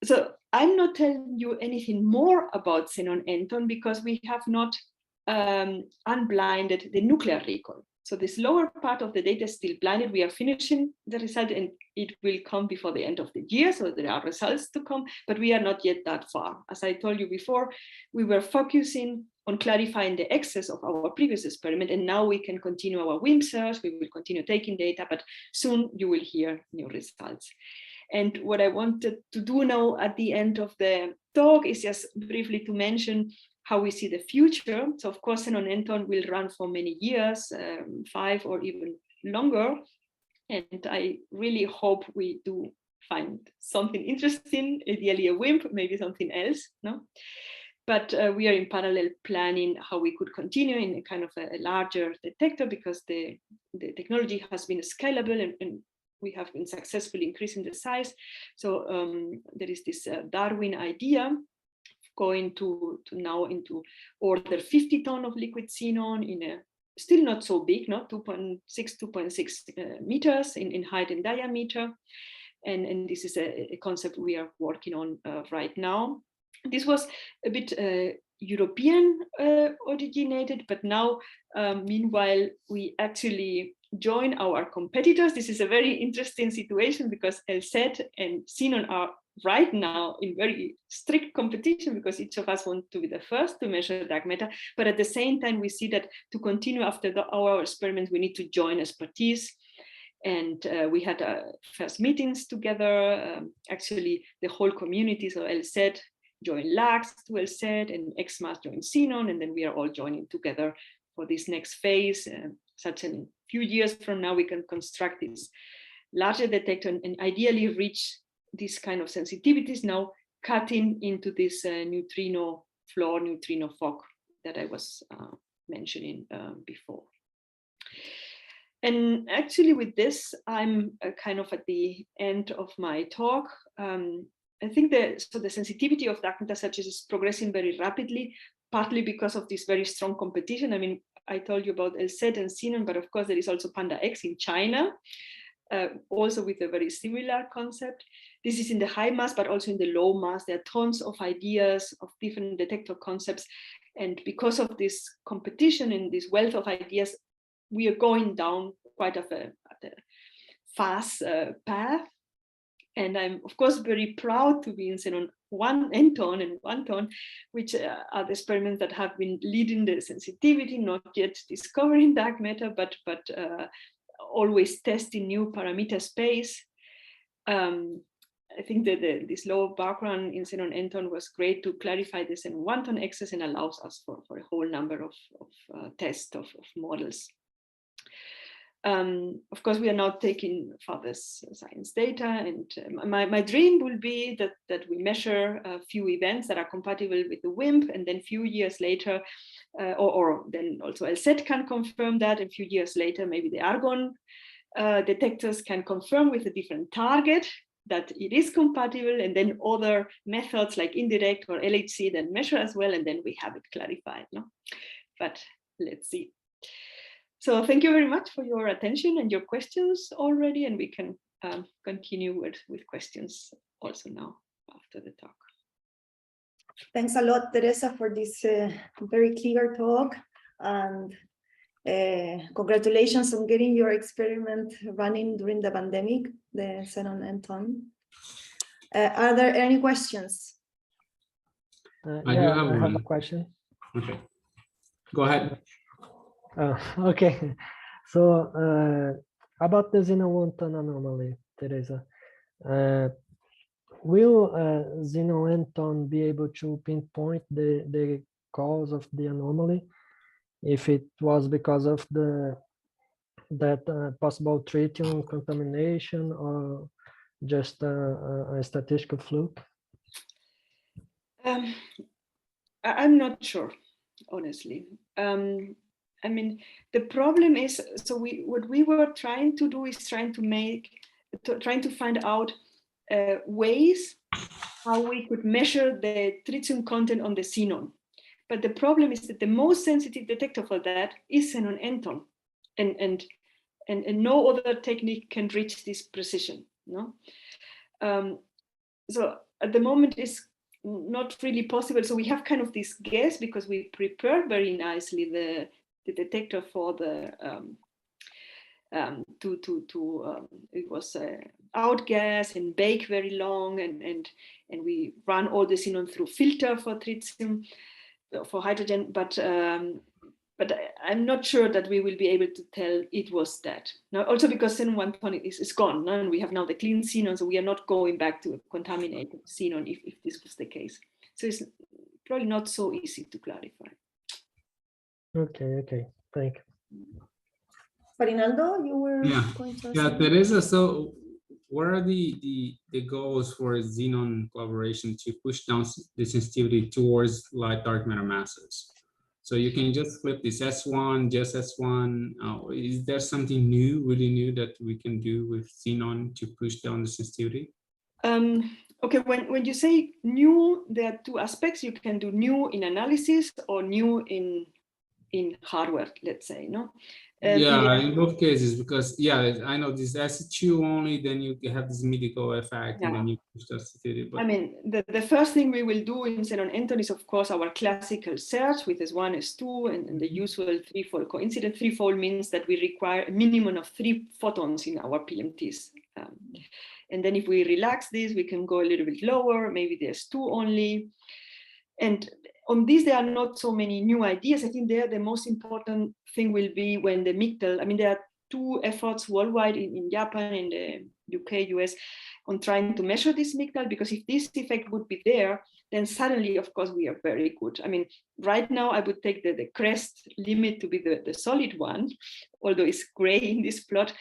So I'm not telling you anything more about xenon-enton because we have not unblinded the nuclear recoil. So this lower part of the data is still blinded. We are finishing the result and it will come before the end of the year. So there are results to come, but we are not yet that far. As I told you before, we were focusing on clarifying the excess of our previous experiment. And now we can continue our WIMP search. We will continue taking data, but soon you will hear new results. And what I wanted to do now at the end of the talk is just briefly to mention how we see the future. So of course, xenon-enton will run for many years, 5 or even longer. And I really hope we do find something interesting, ideally a WIMP, maybe something else, no? But we are in parallel planning how we could continue in a kind of a larger detector because the technology has been scalable and we have been successfully increasing the size. So there is this Darwin idea going to now into order 50 ton of liquid xenon in a still not so big, no, 2.6 meters in height and diameter. And this is a concept we are working on right now. This was a bit European originated, but now, meanwhile, we actually join our competitors. This is a very interesting situation because LZ and xenon are right now in very strict competition because each of us want to be the first to measure dark matter. But at the same time, we see that to continue after our experiments, we need to join expertise. And we had first meetings together. Actually, the whole community, so LZ joined LAX to LZ and XMAS joined xenon. And then we are all joining together for this next phase. Such a few years from now, we can construct this larger detector and ideally reach this kind of sensitivities now cutting into this neutrino floor, neutrino fog that I was mentioning before. And actually with this, I'm kind of at the end of my talk. I think the sensitivity of dark matter searches is progressing very rapidly, partly because of this very strong competition. I mean, I told you about LZ and xenon, but of course there is also Panda X in China, also with a very similar concept. This is in the high mass, but also in the low mass. There are tons of ideas of different detector concepts. And because of this competition and this wealth of ideas, we are going down quite a fast path. And I'm, of course, very proud to be in xenon 1 enton and 1 ton, which are the experiments that have been leading the sensitivity, not yet discovering dark matter, but always testing new parameter space. I think that this low background in xenon enton was great to clarify the xenon 1 ton excess and allows us for a whole number of tests of models. Of course, we are now taking further science data, and my dream will be that we measure a few events that are compatible with the WIMP, and then a few years later, or then also LZ can confirm that, and a few years later, maybe the argon detectors can confirm with a different target that it is compatible, and then other methods like indirect or LHC then measure as well, and then we have it clarified. No? But let's see. So thank you very much for your attention and your questions already, and we can continue with questions also now after the talk. Thanks a lot, Teresa, for this very clear talk, and congratulations on getting your experiment running during the pandemic, the xenon enton. Are there any questions? I have a question. Okay, go ahead. Okay, so about the xenon 1 ton anomaly, Teresa, will xenon enton be able to pinpoint the cause of the anomaly, if it was because of that possible tritium contamination or just a statistical fluke? I'm not sure, honestly. I mean, the problem is, so what we were trying to do is trying to find out ways how we could measure the tritium content on the xenon. But the problem is that the most sensitive detector for that is xenon enton, and no other technique can reach this precision. No, so at the moment it's not really possible. So we have kind of this guess because we prepared very nicely the detector for the it was outgas and bake very long, and we ran all the xenon through filter for tritium, for hydrogen, but I'm not sure that we will be able to tell it was that. Now, also because xenon 1 ton is gone, no? And we have now the clean xenon, so we are not going back to a contaminated xenon if this was the case. So it's probably not so easy to clarify. Okay, thank you. Farinaldo, you were going to ask Teresa, so what are the goals for xenon collaboration to push down the sensitivity towards light dark matter masses? So you can just flip this S1, just S1. Is there something new, really new, that we can do with xenon to push down the sensitivity? Okay, when you say new, there are two aspects. You can do new in analysis or new in hardware, let's say, no? In both cases, because I know this S2 only, then you have this medical effect, and then you push the sensitivity. But I mean, the first thing we will do in xenon enton is, of course, our classical search with S1, S2, and the usual threefold coincident. Threefold means that we require a minimum of 3 photons in our PMTs. And then if we relax this, we can go a little bit lower, maybe there's 2 only. And on this, there are not so many new ideas. I think the most important thing will be when the mictal, I mean, there are 2 efforts worldwide in Japan, in the UK, US, on trying to measure this mictal, because if this effect would be there, then suddenly, of course, we are very good. I mean, right now, I would take the crest limit to be the solid one, although it's gray in this plot.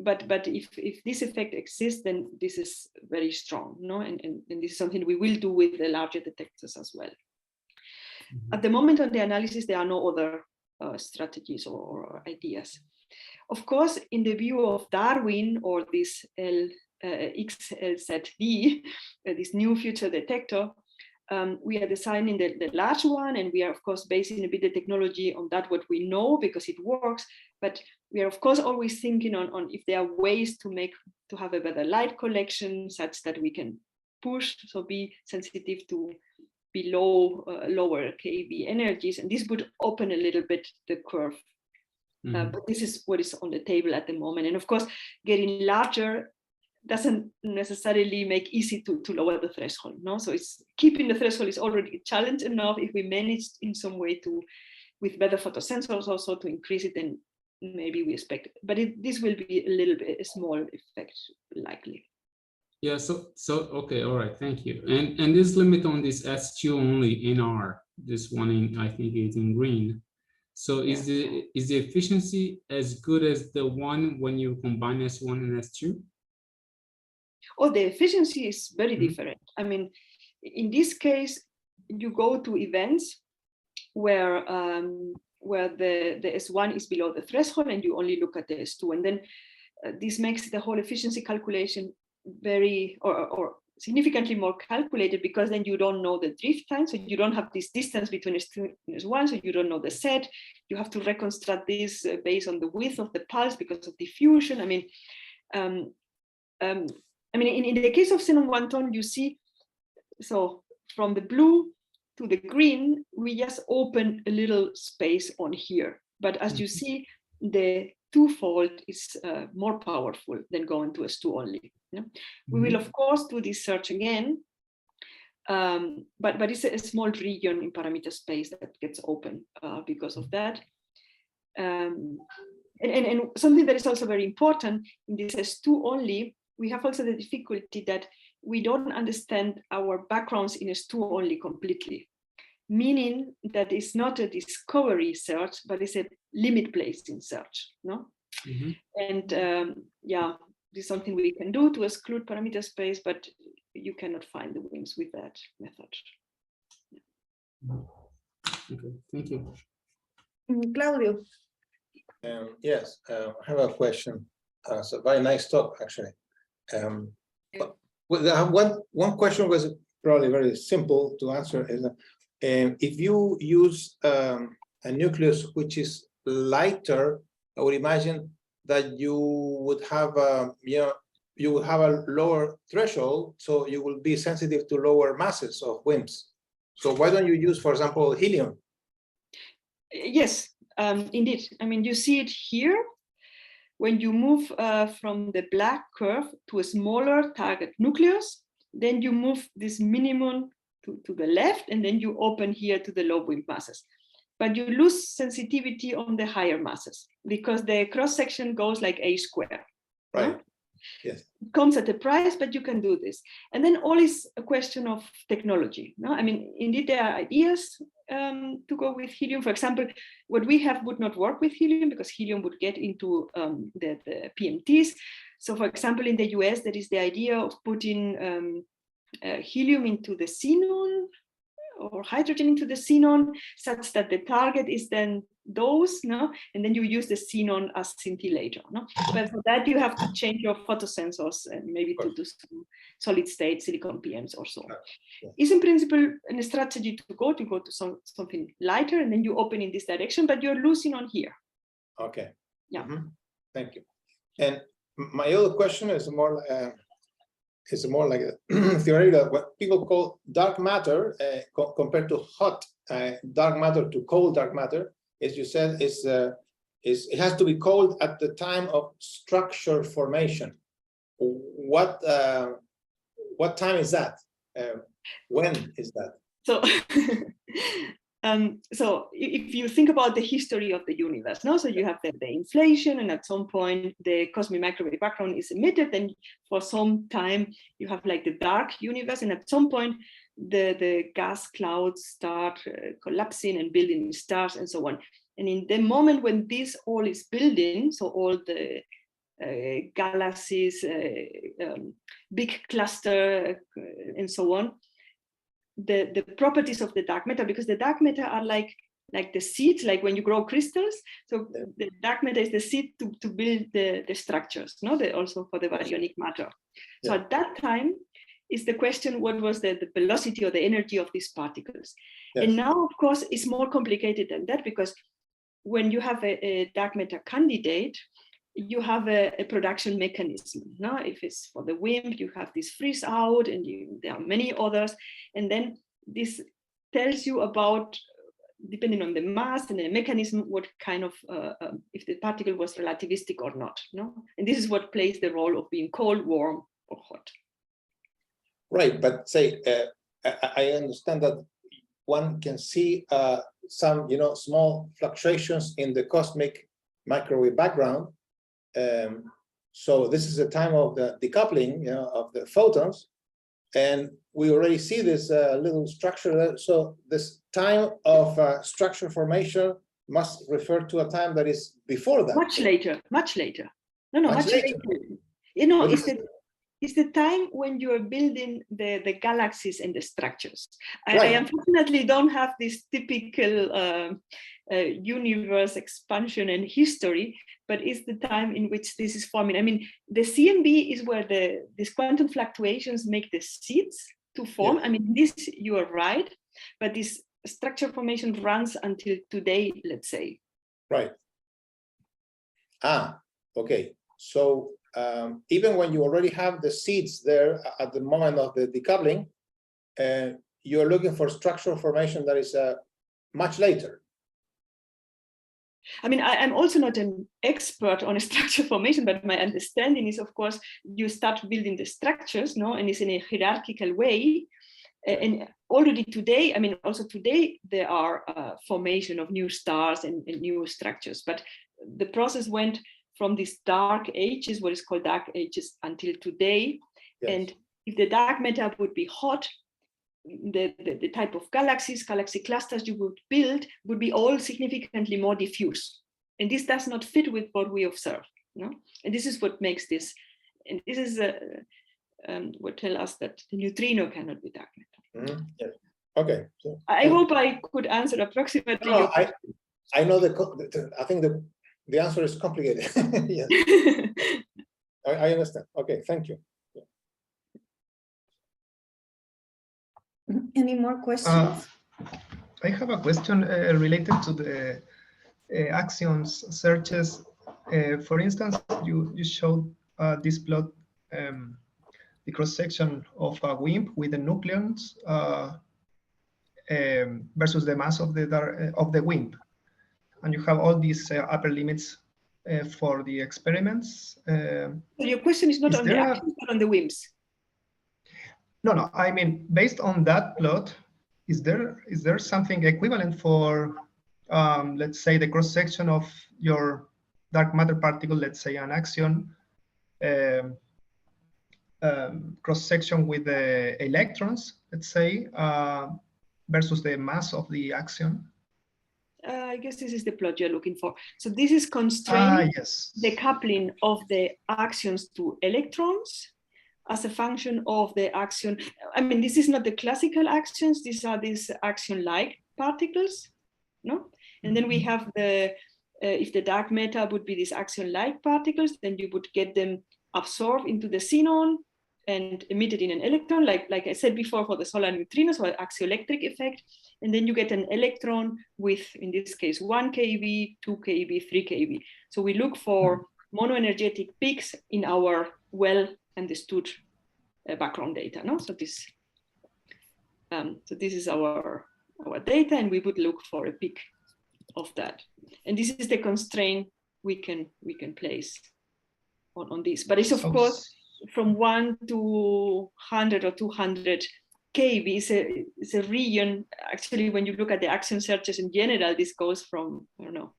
But if this effect exists, then this is very strong, no? And this is something we will do with the larger detectors as well. Mm-hmm. At the moment on the analysis, there are no other strategies or ideas. Of course, in the view of Darwin or this XLZD, this new future detector, we are designing the large one, and we are, of course, basing a bit the technology on that, what we know, because it works. But we are, of course, always thinking on if there are ways to have a better light collection such that we can push, so be sensitive to below lower keV energies, and this would open a little bit the curve. Mm-hmm. But this is what is on the table at the moment. And of course, getting larger doesn't necessarily make easy to lower the threshold. No, so it's keeping the threshold is already a challenge enough. If we manage in some way to, with better photosensors also to increase it, then maybe we expect it. But this will be a little bit a small effect likely. Yeah, so okay, all right, thank you. And this limit on this S2 only NR, this one in, I think it's in green. So is the efficiency as good as the one when you combine S1 and S2? Oh, the efficiency is very different. I mean, in this case, you go to events where the S1 is below the threshold and you only look at the S2, and then this makes the whole efficiency calculation very or significantly more calculated, because then you don't know the drift time, so you don't have this distance between S2 and S1, so you don't know the set. You have to reconstruct this based on the width of the pulse because of diffusion. I mean, in the case of xenon 1 ton, you see, so from the blue to the green, we just open a little space on here. But as you see, the twofold is more powerful than going to S2 only. You know? We will, of course, do this search again, but it's a small region in parameter space that gets open because of that. And something that is also very important in this S2 only, we have also the difficulty that we don't understand our backgrounds in S2 only completely, meaning that it's not a discovery search, but it's a limit placing search. No? And yeah, this is something we can do to exclude parameter space, but you cannot find the WIMPs with that method. Okay, thank you. Claudio. Yes, I have a question. It's a very nice talk, actually. One question was probably very simple to answer. Is if you use a nucleus which is lighter, I would imagine that you would have you will have a lower threshold, so you will be sensitive to lower masses of WIMPs. So why don't you use, for example, helium? Yes, indeed. I mean, you see it here. When you move from the black curve to a smaller target nucleus, then you move this minimum to the left, and then you open here to the low WIMP masses. But you lose sensitivity on the higher masses because the cross-section goes like A squared. Right. No? Yes. It comes at a price, but you can do this. And then all is a question of technology. No? I mean, indeed, there are ideas to go with helium. For example, what we have would not work with helium because helium would get into the PMTs. So for example, in the US, there is the idea of putting helium into the xenon or hydrogen into the xenon, such that the target is then those, no? And then you use the xenon as scintillator. No? But for that, you have to change your photosensors and maybe to do some solid state silicon PMs or so. Yeah. It's in principle a strategy to go to something lighter, and then you open in this direction, but you're losing on here. Okay. Yeah. Thank you. And my other question is more like a theoretical, what people call dark matter compared to hot dark matter to cold dark matter. As you said, it has to be cold at the time of structure formation. What time is that? When is that? So, so if you think about the history of the universe, no? So you have the inflation, and at some point the cosmic microwave background is emitted, and for some time you have like the dark universe, and at some point the gas clouds start collapsing and building stars and so on. And in the moment when this all is building, so all the galaxies, big cluster, and so on, the properties of the dark matter, because the dark matter are like the seeds, like when you grow crystals. So the dark matter is the seed to build the structures, no? Also for the baryonic matter. So at that time is the question, what was the velocity or the energy of these particles? Yes. And now, of course, it's more complicated than that, because when you have a dark matter candidate, you have a production mechanism. No? If it's for the WIMP, you have this freeze out, and there are many others. And then this tells you about depending on the mass and the mechanism, what kind of, if the particle was relativistic or not, no? And this is what plays the role of being cold, warm, or hot. Right, but say, I understand that one can see some, small fluctuations in the cosmic microwave background. So this is the time of the decoupling, of the photons, and we already see this little structure there. So this time of structure formation must refer to a time that is before that. Much later, much later. No, much later. It's the time when you are building the galaxies and the structures. Right. I unfortunately don't have this typical universe expansion and history, but it's the time in which this is forming. I mean, the CMB is where these quantum fluctuations make the seeds to form. Yeah. I mean, this, you are right, but this structure formation runs until today, let's say. Right. Okay. So even when you already have the seeds there at the moment of the decoupling, you're looking for structural formation that is much later. I mean, I'm also not an expert on structure formation, but my understanding is, of course, you start building the structures, no, and it's in a hierarchical way. And already today, I mean, also today, there are formation of new stars and new structures, but the process went from these dark ages, what is called dark ages, until today. Yes. And if the dark matter would be hot, the type of galaxy clusters you would build would be all significantly more diffuse. And this does not fit with what we observe. No? And this is what makes this, and this is what tell us that the neutrino cannot be dark matter. Mm-hmm. Yeah. Okay. So, I hope I could answer approximately. No, I know I think the answer is complicated. Yes. I understand. Okay, thank you. Yeah. Any more questions? I have a question related to the actions searches. For instance, you showed this plot, the cross section of a WIMP with the nucleons versus the mass of the WIMP, and you have all these upper limits for the experiments. So your question is not on the actions, but on the WIMPs. No. I mean, based on that plot, is there something equivalent for, let's say, the cross section of your dark matter particle, let's say an axion, cross section with the electrons, let's say, versus the mass of the axion? I guess this is the plot you're looking for. So this is constraining yes. the coupling of the axions to electrons as a function of the axion. I mean, this is not the classical axions. These are these axion-like particles, no? And then we have if the dark matter would be these axion-like particles, then you would get them absorbed into the xenon and emitted in an electron, like I said before for the solar neutrinos, or axioelectric effect. And then you get an electron with, in this case, 1 keV, 2 keV, 3 keV. So we look for monoenergetic peaks in our well-understood background data. No? So this is our data, and we would look for a peak of that. And this is the constraint we can place on this. But it's of course from 1 to 100 or 200 keV is a region. Actually, when you look at the axion searches in general, this goes from, I don't know,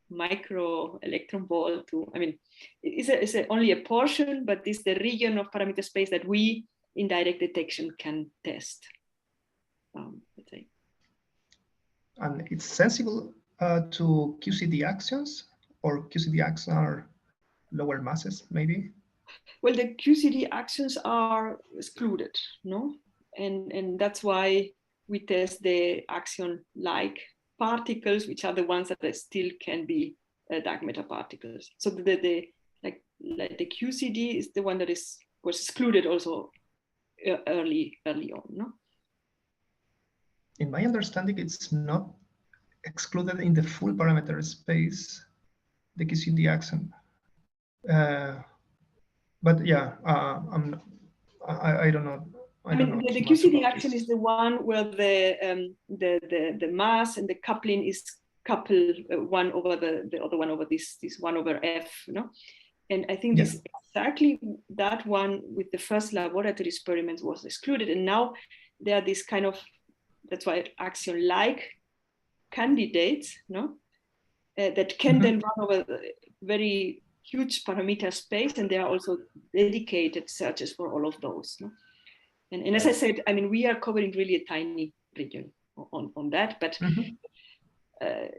micro electron volt to, I mean, it's only a portion, but this is the region of parameter space that we in direct detection can test. Let's say. And it's sensible to QCD axions, or QCD axions are lower masses, maybe? Well, the QCD axions are excluded, no? And that's why we test the axion-like particles, which are the ones that still can be dark matter particles. So the QCD is the one that was excluded also early on, no? In my understanding, it's not excluded in the full parameter space, the QCD axion. But yeah, I don't know I don't know the too much QCD about action this. is the one where the mass and the coupling is coupled one over the other one over this 1 over F, And I think this exactly that one with the first laboratory experiments was excluded, and now there are this kind of, that's why axion-like candidates, that can then run over very huge parameter space, and there are also dedicated searches for all of those. And as I said, I mean, we are covering really a tiny region on that, but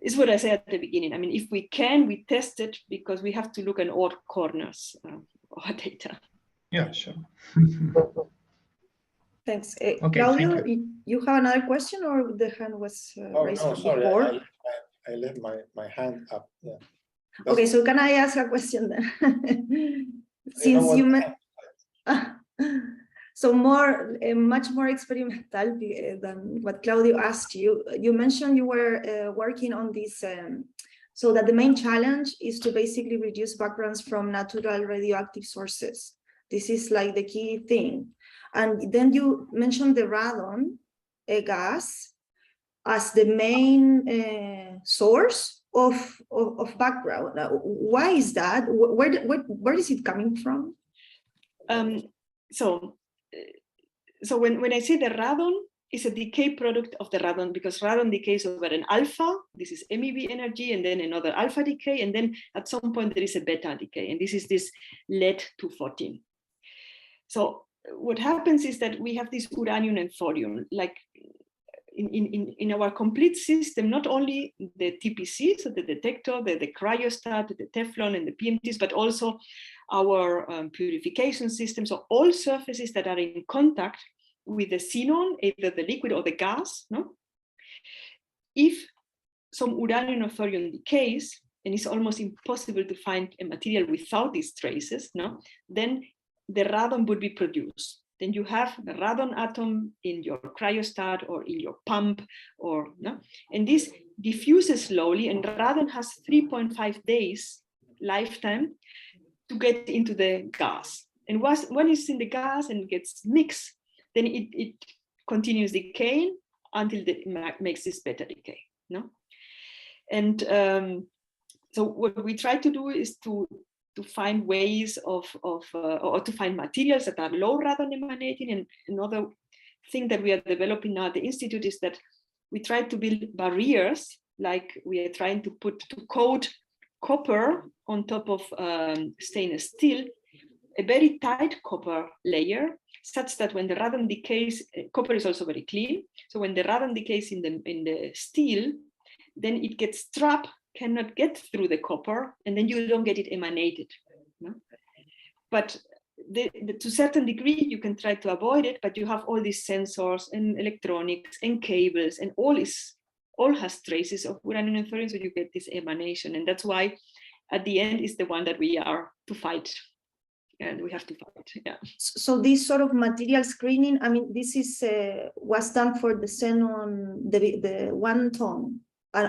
it's what I said at the beginning. I mean, if we can, we test it because we have to look at all corners of our data. Yeah, sure. Thanks. Okay, Claudio, thank you have another question, or the hand was raised no, from sorry, before? I left my hand up. Yeah. Okay, so can I ask a question then? Since you so much more experimental than what Claudio asked you. You mentioned you were working on this, so that the main challenge is to basically reduce backgrounds from natural radioactive sources. This is like the key thing. And then you mentioned the radon gas as the main source of background. Why is that? Where is it coming from? So when I say the radon is a decay product of the radon, because radon decays over an alpha, this is MEV energy, and then another alpha decay, and then at some point there is a beta decay, and this is this lead-214. So what happens is that we have this uranium and thorium, like in our complete system, not only the TPC, so the detector, the cryostat, the Teflon, and the PMTs, but also our purification system. So all surfaces that are in contact with the xenon, either the liquid or the gas, if some uranium or thorium decays, and it's almost impossible to find a material without these traces, then the radon would be produced. Then you have the radon atom in your cryostat or in your pump, and this diffuses slowly, and radon has 3.5 days lifetime to get into the gas. And when it's in the gas and gets mixed, then it continues decaying until it makes this beta decay. And so what we try to do is to find ways or to find materials that are low radon emanating. And another thing that we are developing now at the Institute is that we try to build barriers, like we are trying to coat copper on top of stainless steel, a very tight copper layer, such that when the radon decays, copper is also very clean. So when the radon decays in the steel, then it gets trapped, cannot get through the copper, and then you don't get it emanated. But to a certain degree, you can try to avoid it, but you have all these sensors and electronics and cables, and all has traces of uranium and thorium, so you get this emanation. And that's why at the end is the one that we are to fight. And we have to fight, yeah. So this sort of material screening, I mean, this is was done for the xenon, the 1 ton,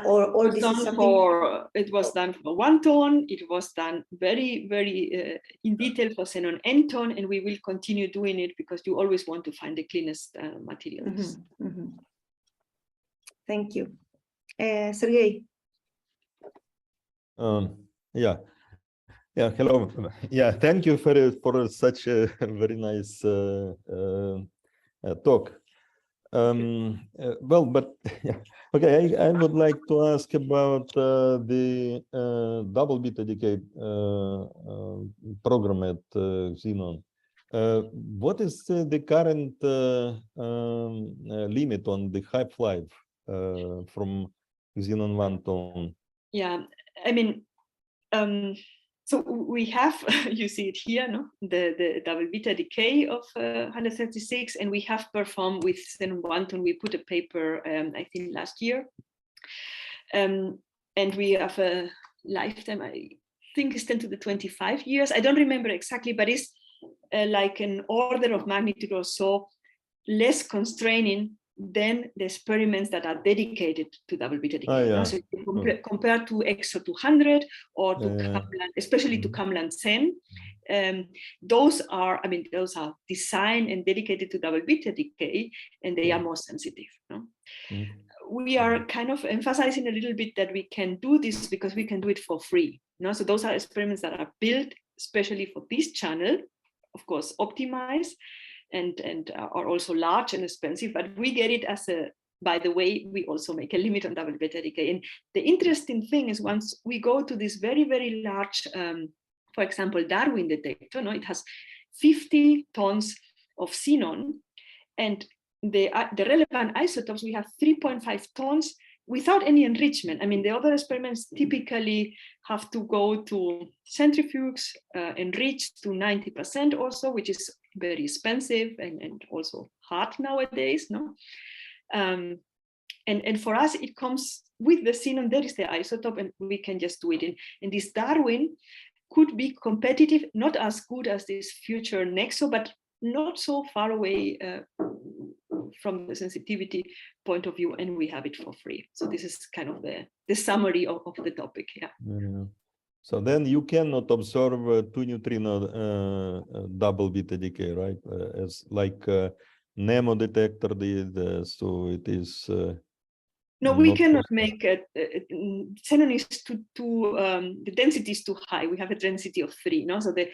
or this is something. It was done for 1 ton. It was done very, very in detail for xenon N ton, and we will continue doing it because you always want to find the cleanest materials. Thank you, Sergey. Yeah, hello. Yeah, thank you for such a very nice talk. Well, but yeah, okay, I would like to ask about the double beta decay program at Xenon. What is the current limit on the half-life from Xenon 1 ton? Yeah, I mean, so we have, you see it here, the double beta decay of 136, and we have performed with Xenon 1 ton. We put a paper, I think last year, and we have a lifetime, I think it's 10 to the 25 years. I don't remember exactly, but it's like an order of magnitude or so less constraining than the experiments that are dedicated to double beta decay. So compared to EXO 200 or to Kamlan, especially to Kamlan 10, those are designed and dedicated to double beta decay, and they are more sensitive. No? We are kind of emphasizing a little bit that we can do this because we can do it for free. No? So those are experiments that are built especially for this channel, of course, optimized, and are also large and expensive, but we get it as a, by the way, we also make a limit on double beta decay. And the interesting thing is once we go to this very, very large, for example, Darwin detector, no, it has 50 tons of xenon, and the relevant isotopes, we have 3.5 tons without any enrichment. I mean, the other experiments typically have to go to centrifuges, enrich to 90% also, which is very expensive and also hard nowadays, no? And for us, it comes with the xenon, there is the isotope, and we can just do it. And this Darwin could be competitive, not as good as this future Nexo, but not so far away from the sensitivity point of view, and we have it for free. So this is kind of the summary of the topic. Yeah. So then you cannot observe 2 neutrino double beta decay, right? As like NEMO detector did. So it is. No, we cannot make xenon is the density is too high. We have a density of 3, no? So the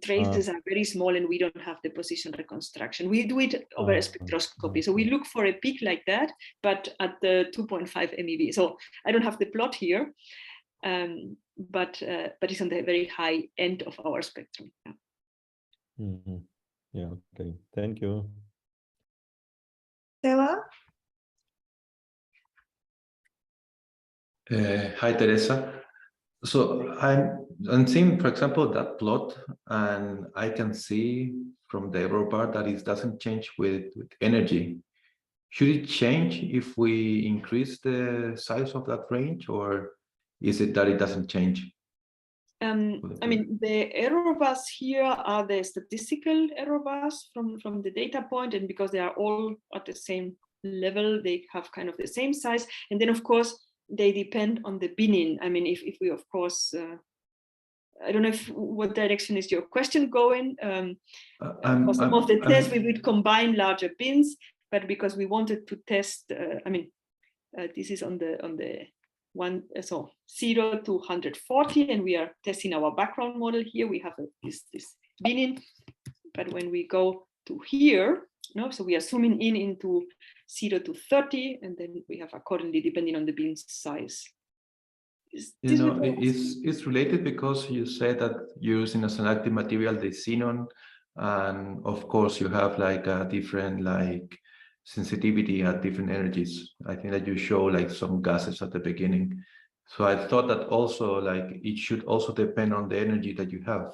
traces are very small, and we don't have the position reconstruction. We do it over a spectroscopy. So we look for a peak like that, but at the 2.5 MeV. So I don't have the plot here, but it's on the very high end of our spectrum. Yeah. Yeah. Okay. Thank you. Seba? Hi, Teresa. So I'm seeing, for example, that plot, and I can see from the error bar that it doesn't change with energy. Should it change if we increase the size of that range, or is it that it doesn't change? I mean, the error bars here are the statistical error bars from the data point, and because they are all at the same level, they have kind of the same size. And then, of course, they depend on the binning. I mean, if we, of course, I don't know what direction is your question going. For some of the tests, we would combine larger bins, but because we wanted to test, this is on the one, so 0 to 140, and we are testing our background model here. We have this binning, but when we go to here, no, so we are zooming into 0 to 30, and then we have accordingly depending on the bin size. It's related because you said that you're using a selective material, the xenon, and of course you have like a different like sensitivity at different energies. I think that you show like some gases at the beginning. So I thought that also like it should also depend on the energy that you have.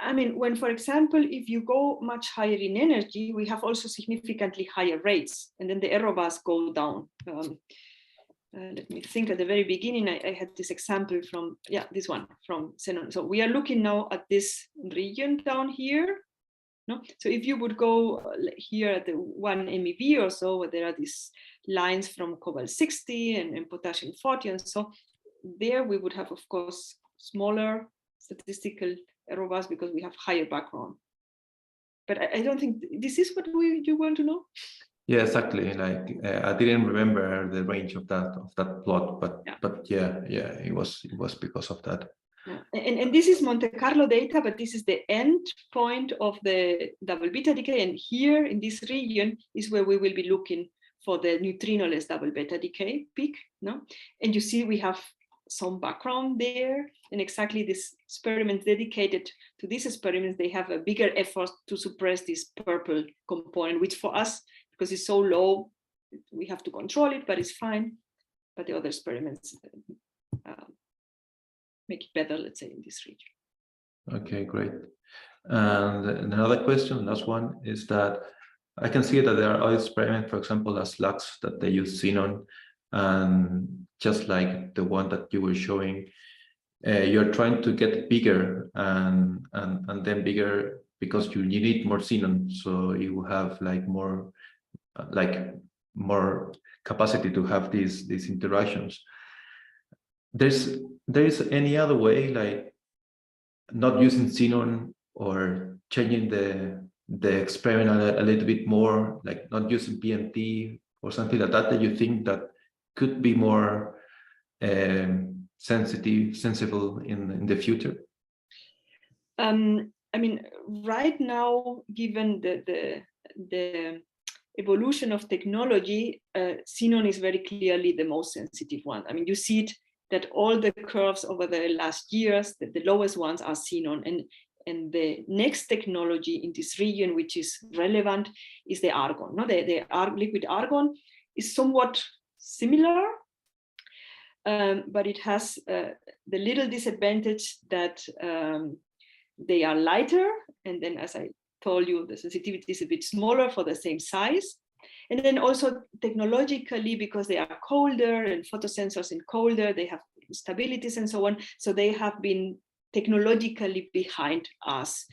I mean, when, for example, if you go much higher in energy, we have also significantly higher rates, and then the error bars go down. Let me think. At the very beginning, I had this example from, this one from xenon. So we are looking now at this region down here. No? So if you would go here at the 1 MeV or so, where there are these lines from cobalt 60 and potassium 40, and so there we would have, of course, smaller statistical error bars because we have higher background. But I don't think this is what you want to know. Yeah, exactly. Like I didn't remember the range of that plot, but it was because of that. Yeah. And this is Monte Carlo data, but this is the end point of the double beta decay, and here in this region is where we will be looking for the neutrinoless double beta decay peak. No, and you see we have some background there, and exactly this experiment dedicated to these experiments, they have a bigger effort to suppress this purple component, which for us, because it's so low, we have to control it, but it's fine. But the other experiments make it better, let's say, in this region. Okay, great. And another question, last one, is that I can see that there are other experiments, for example, as slugs that they use xenon, and just like the one that you were showing, you're trying to get bigger and then bigger because you need more xenon, so you have like more capacity to have these interactions. There is any other way, like not using xenon or changing the experiment a little bit more, like not using PMT or something like that, that you think that could be more sensible in the future? I mean, right now, given the evolution of technology, xenon is very clearly the most sensitive one. I mean, you see it that all the curves over the last years, the lowest ones are xenon, and the next technology in this region, which is relevant, is the argon. No, the liquid argon is somewhat similar, but it has the little disadvantage that they are lighter, and then, as I told you, the sensitivity is a bit smaller for the same size. And then also technologically, because they are colder and photosensors in colder, they have stabilities and so on. So they have been technologically behind us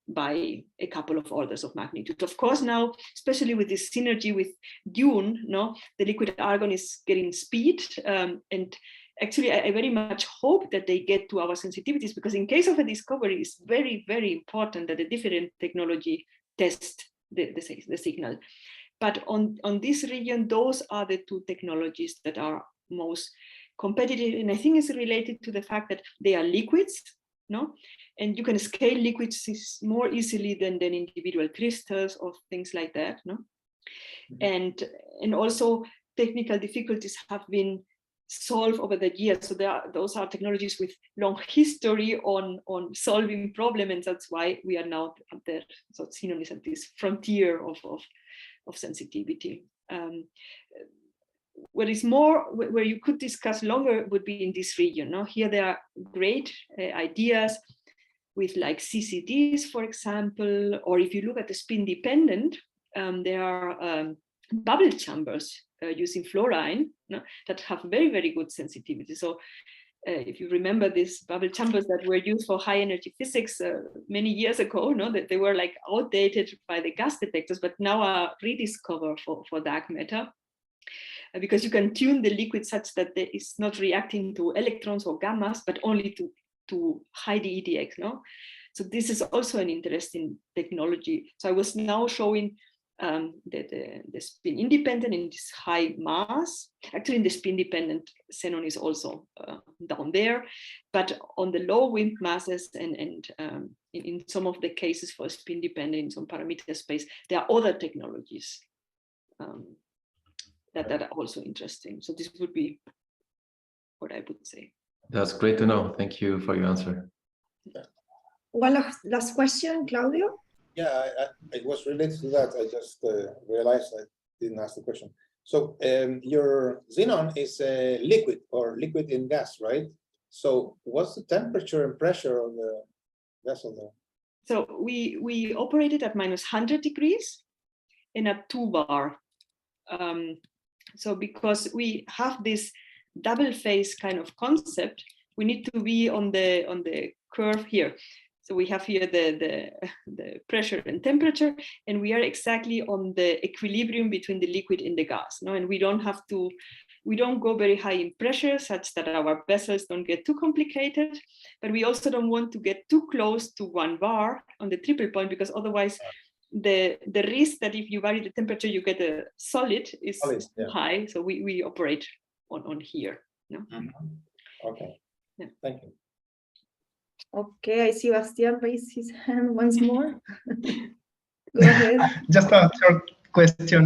by a couple of orders of magnitude. Of course, now, especially with this synergy with Dune, no, the liquid argon is getting speed. And actually, I very much hope that they get to our sensitivities, because in case of a discovery, it's very, very important that the different technology test the signal. But on this region, those are the two technologies that are most competitive. And I think it's related to the fact that they are liquids, no? And you can scale liquids more easily than individual crystals or things like that, no? And also technical difficulties have been solved over the years. So those are technologies with long history on solving problems, and that's why we are now up there. So xenon is at this frontier of sensitivity. What is more, where you could discuss longer would be in this region. No? Here there are great ideas with like CCDs, for example, or if you look at the spin dependent, there are bubble chambers using fluorine, no, that have very, very good sensitivity. So if you remember these bubble chambers that were used for high energy physics many years ago, no, that they were like outdated by the gas detectors, but now are rediscovered for dark matter, because you can tune the liquid such that it's not reacting to electrons or gammas, but only to high DEDX, no? So this is also an interesting technology. So I was now showing the spin independent in this high mass. Actually, in the spin dependent, xenon is also down there, but on the low WIMP masses and in some of the cases for spin dependent in some parameter space, there are other technologies that are also interesting. So this would be what I would say. That's great to know. Thank you for your answer. One last question, Claudio. Yeah, it was related to that. I just realized I didn't ask the question. So your xenon is a liquid or liquid in gas, right? So what's the temperature and pressure on the vessel there? So we operated at -100 degrees and at 2 bar. So because we have this double phase kind of concept, we need to be on the curve here. So we have here the pressure and temperature, and we are exactly on the equilibrium between the liquid and the gas. No? And we don't go very high in pressure such that our vessels don't get too complicated, but we also don't want to get too close to 1 bar on the triple point, because otherwise the risk that if you vary the temperature, you get a solid is too high. So we operate on here. No? Mm-hmm. Okay. Yeah. Thank you. Okay, I see Bastian raise his hand once more. Go ahead. Just a short question.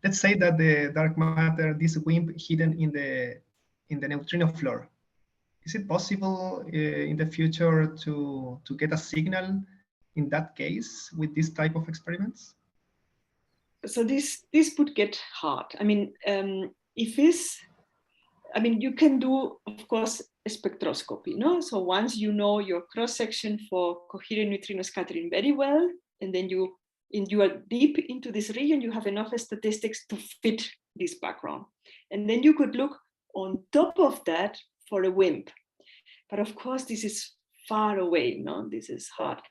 Let's say that the dark matter, this WIMP hidden in the neutrino floor. Is it possible in the future to get a signal in that case with this type of experiments? So this would get hard. I mean, you can do, of course, a spectroscopy, no? So once you know your cross-section for coherent neutrino scattering very well, and then you are deep into this region, you have enough statistics to fit this background. And then you could look on top of that for a WIMP. But of course, this is far away, no? This is hard.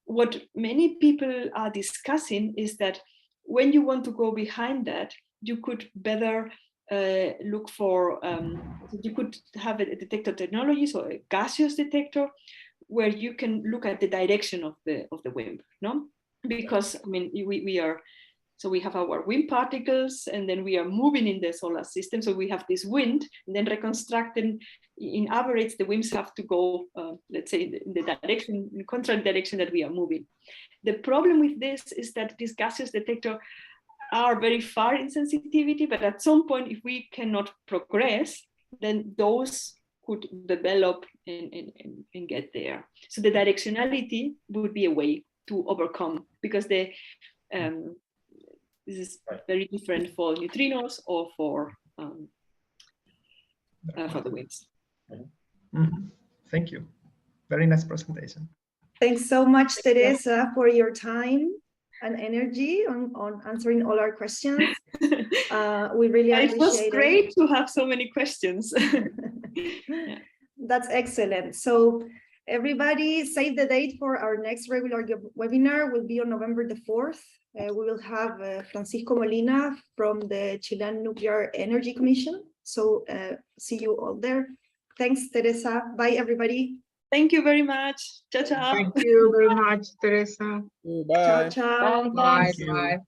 What many people are discussing is that when you want to go behind that, you could better look for, you could have a detector technology, so a gaseous detector, where you can look at the direction of the WIMP, no? Because I mean we have our wind particles, and then we are moving in the solar system. So we have this wind, and then reconstructing. In average, the WIMPs have to go, let's say, in the direction, in contrary direction that we are moving. The problem with this is that these gaseous detectors are very far in sensitivity, but at some point, if we cannot progress, then those could develop and get there. So the directionality would be a way to overcome, because this is very different for neutrinos or for the WIMPs. Thank you. Very nice presentation. Thanks so much, Teresa, for your time and energy on answering all our questions. We really appreciate it. It was great to have so many questions. Yeah. That's excellent. So everybody save the date for our next regular webinar. Will be on November the 4th. We will have Francisco Molina from the Chilean Nuclear Energy Commission. So see you all there. Thanks, Teresa. Bye, everybody. Thank you very much. Ciao, ciao. Thank you very much, Teresa. Ciao, ciao. Bye. Bye.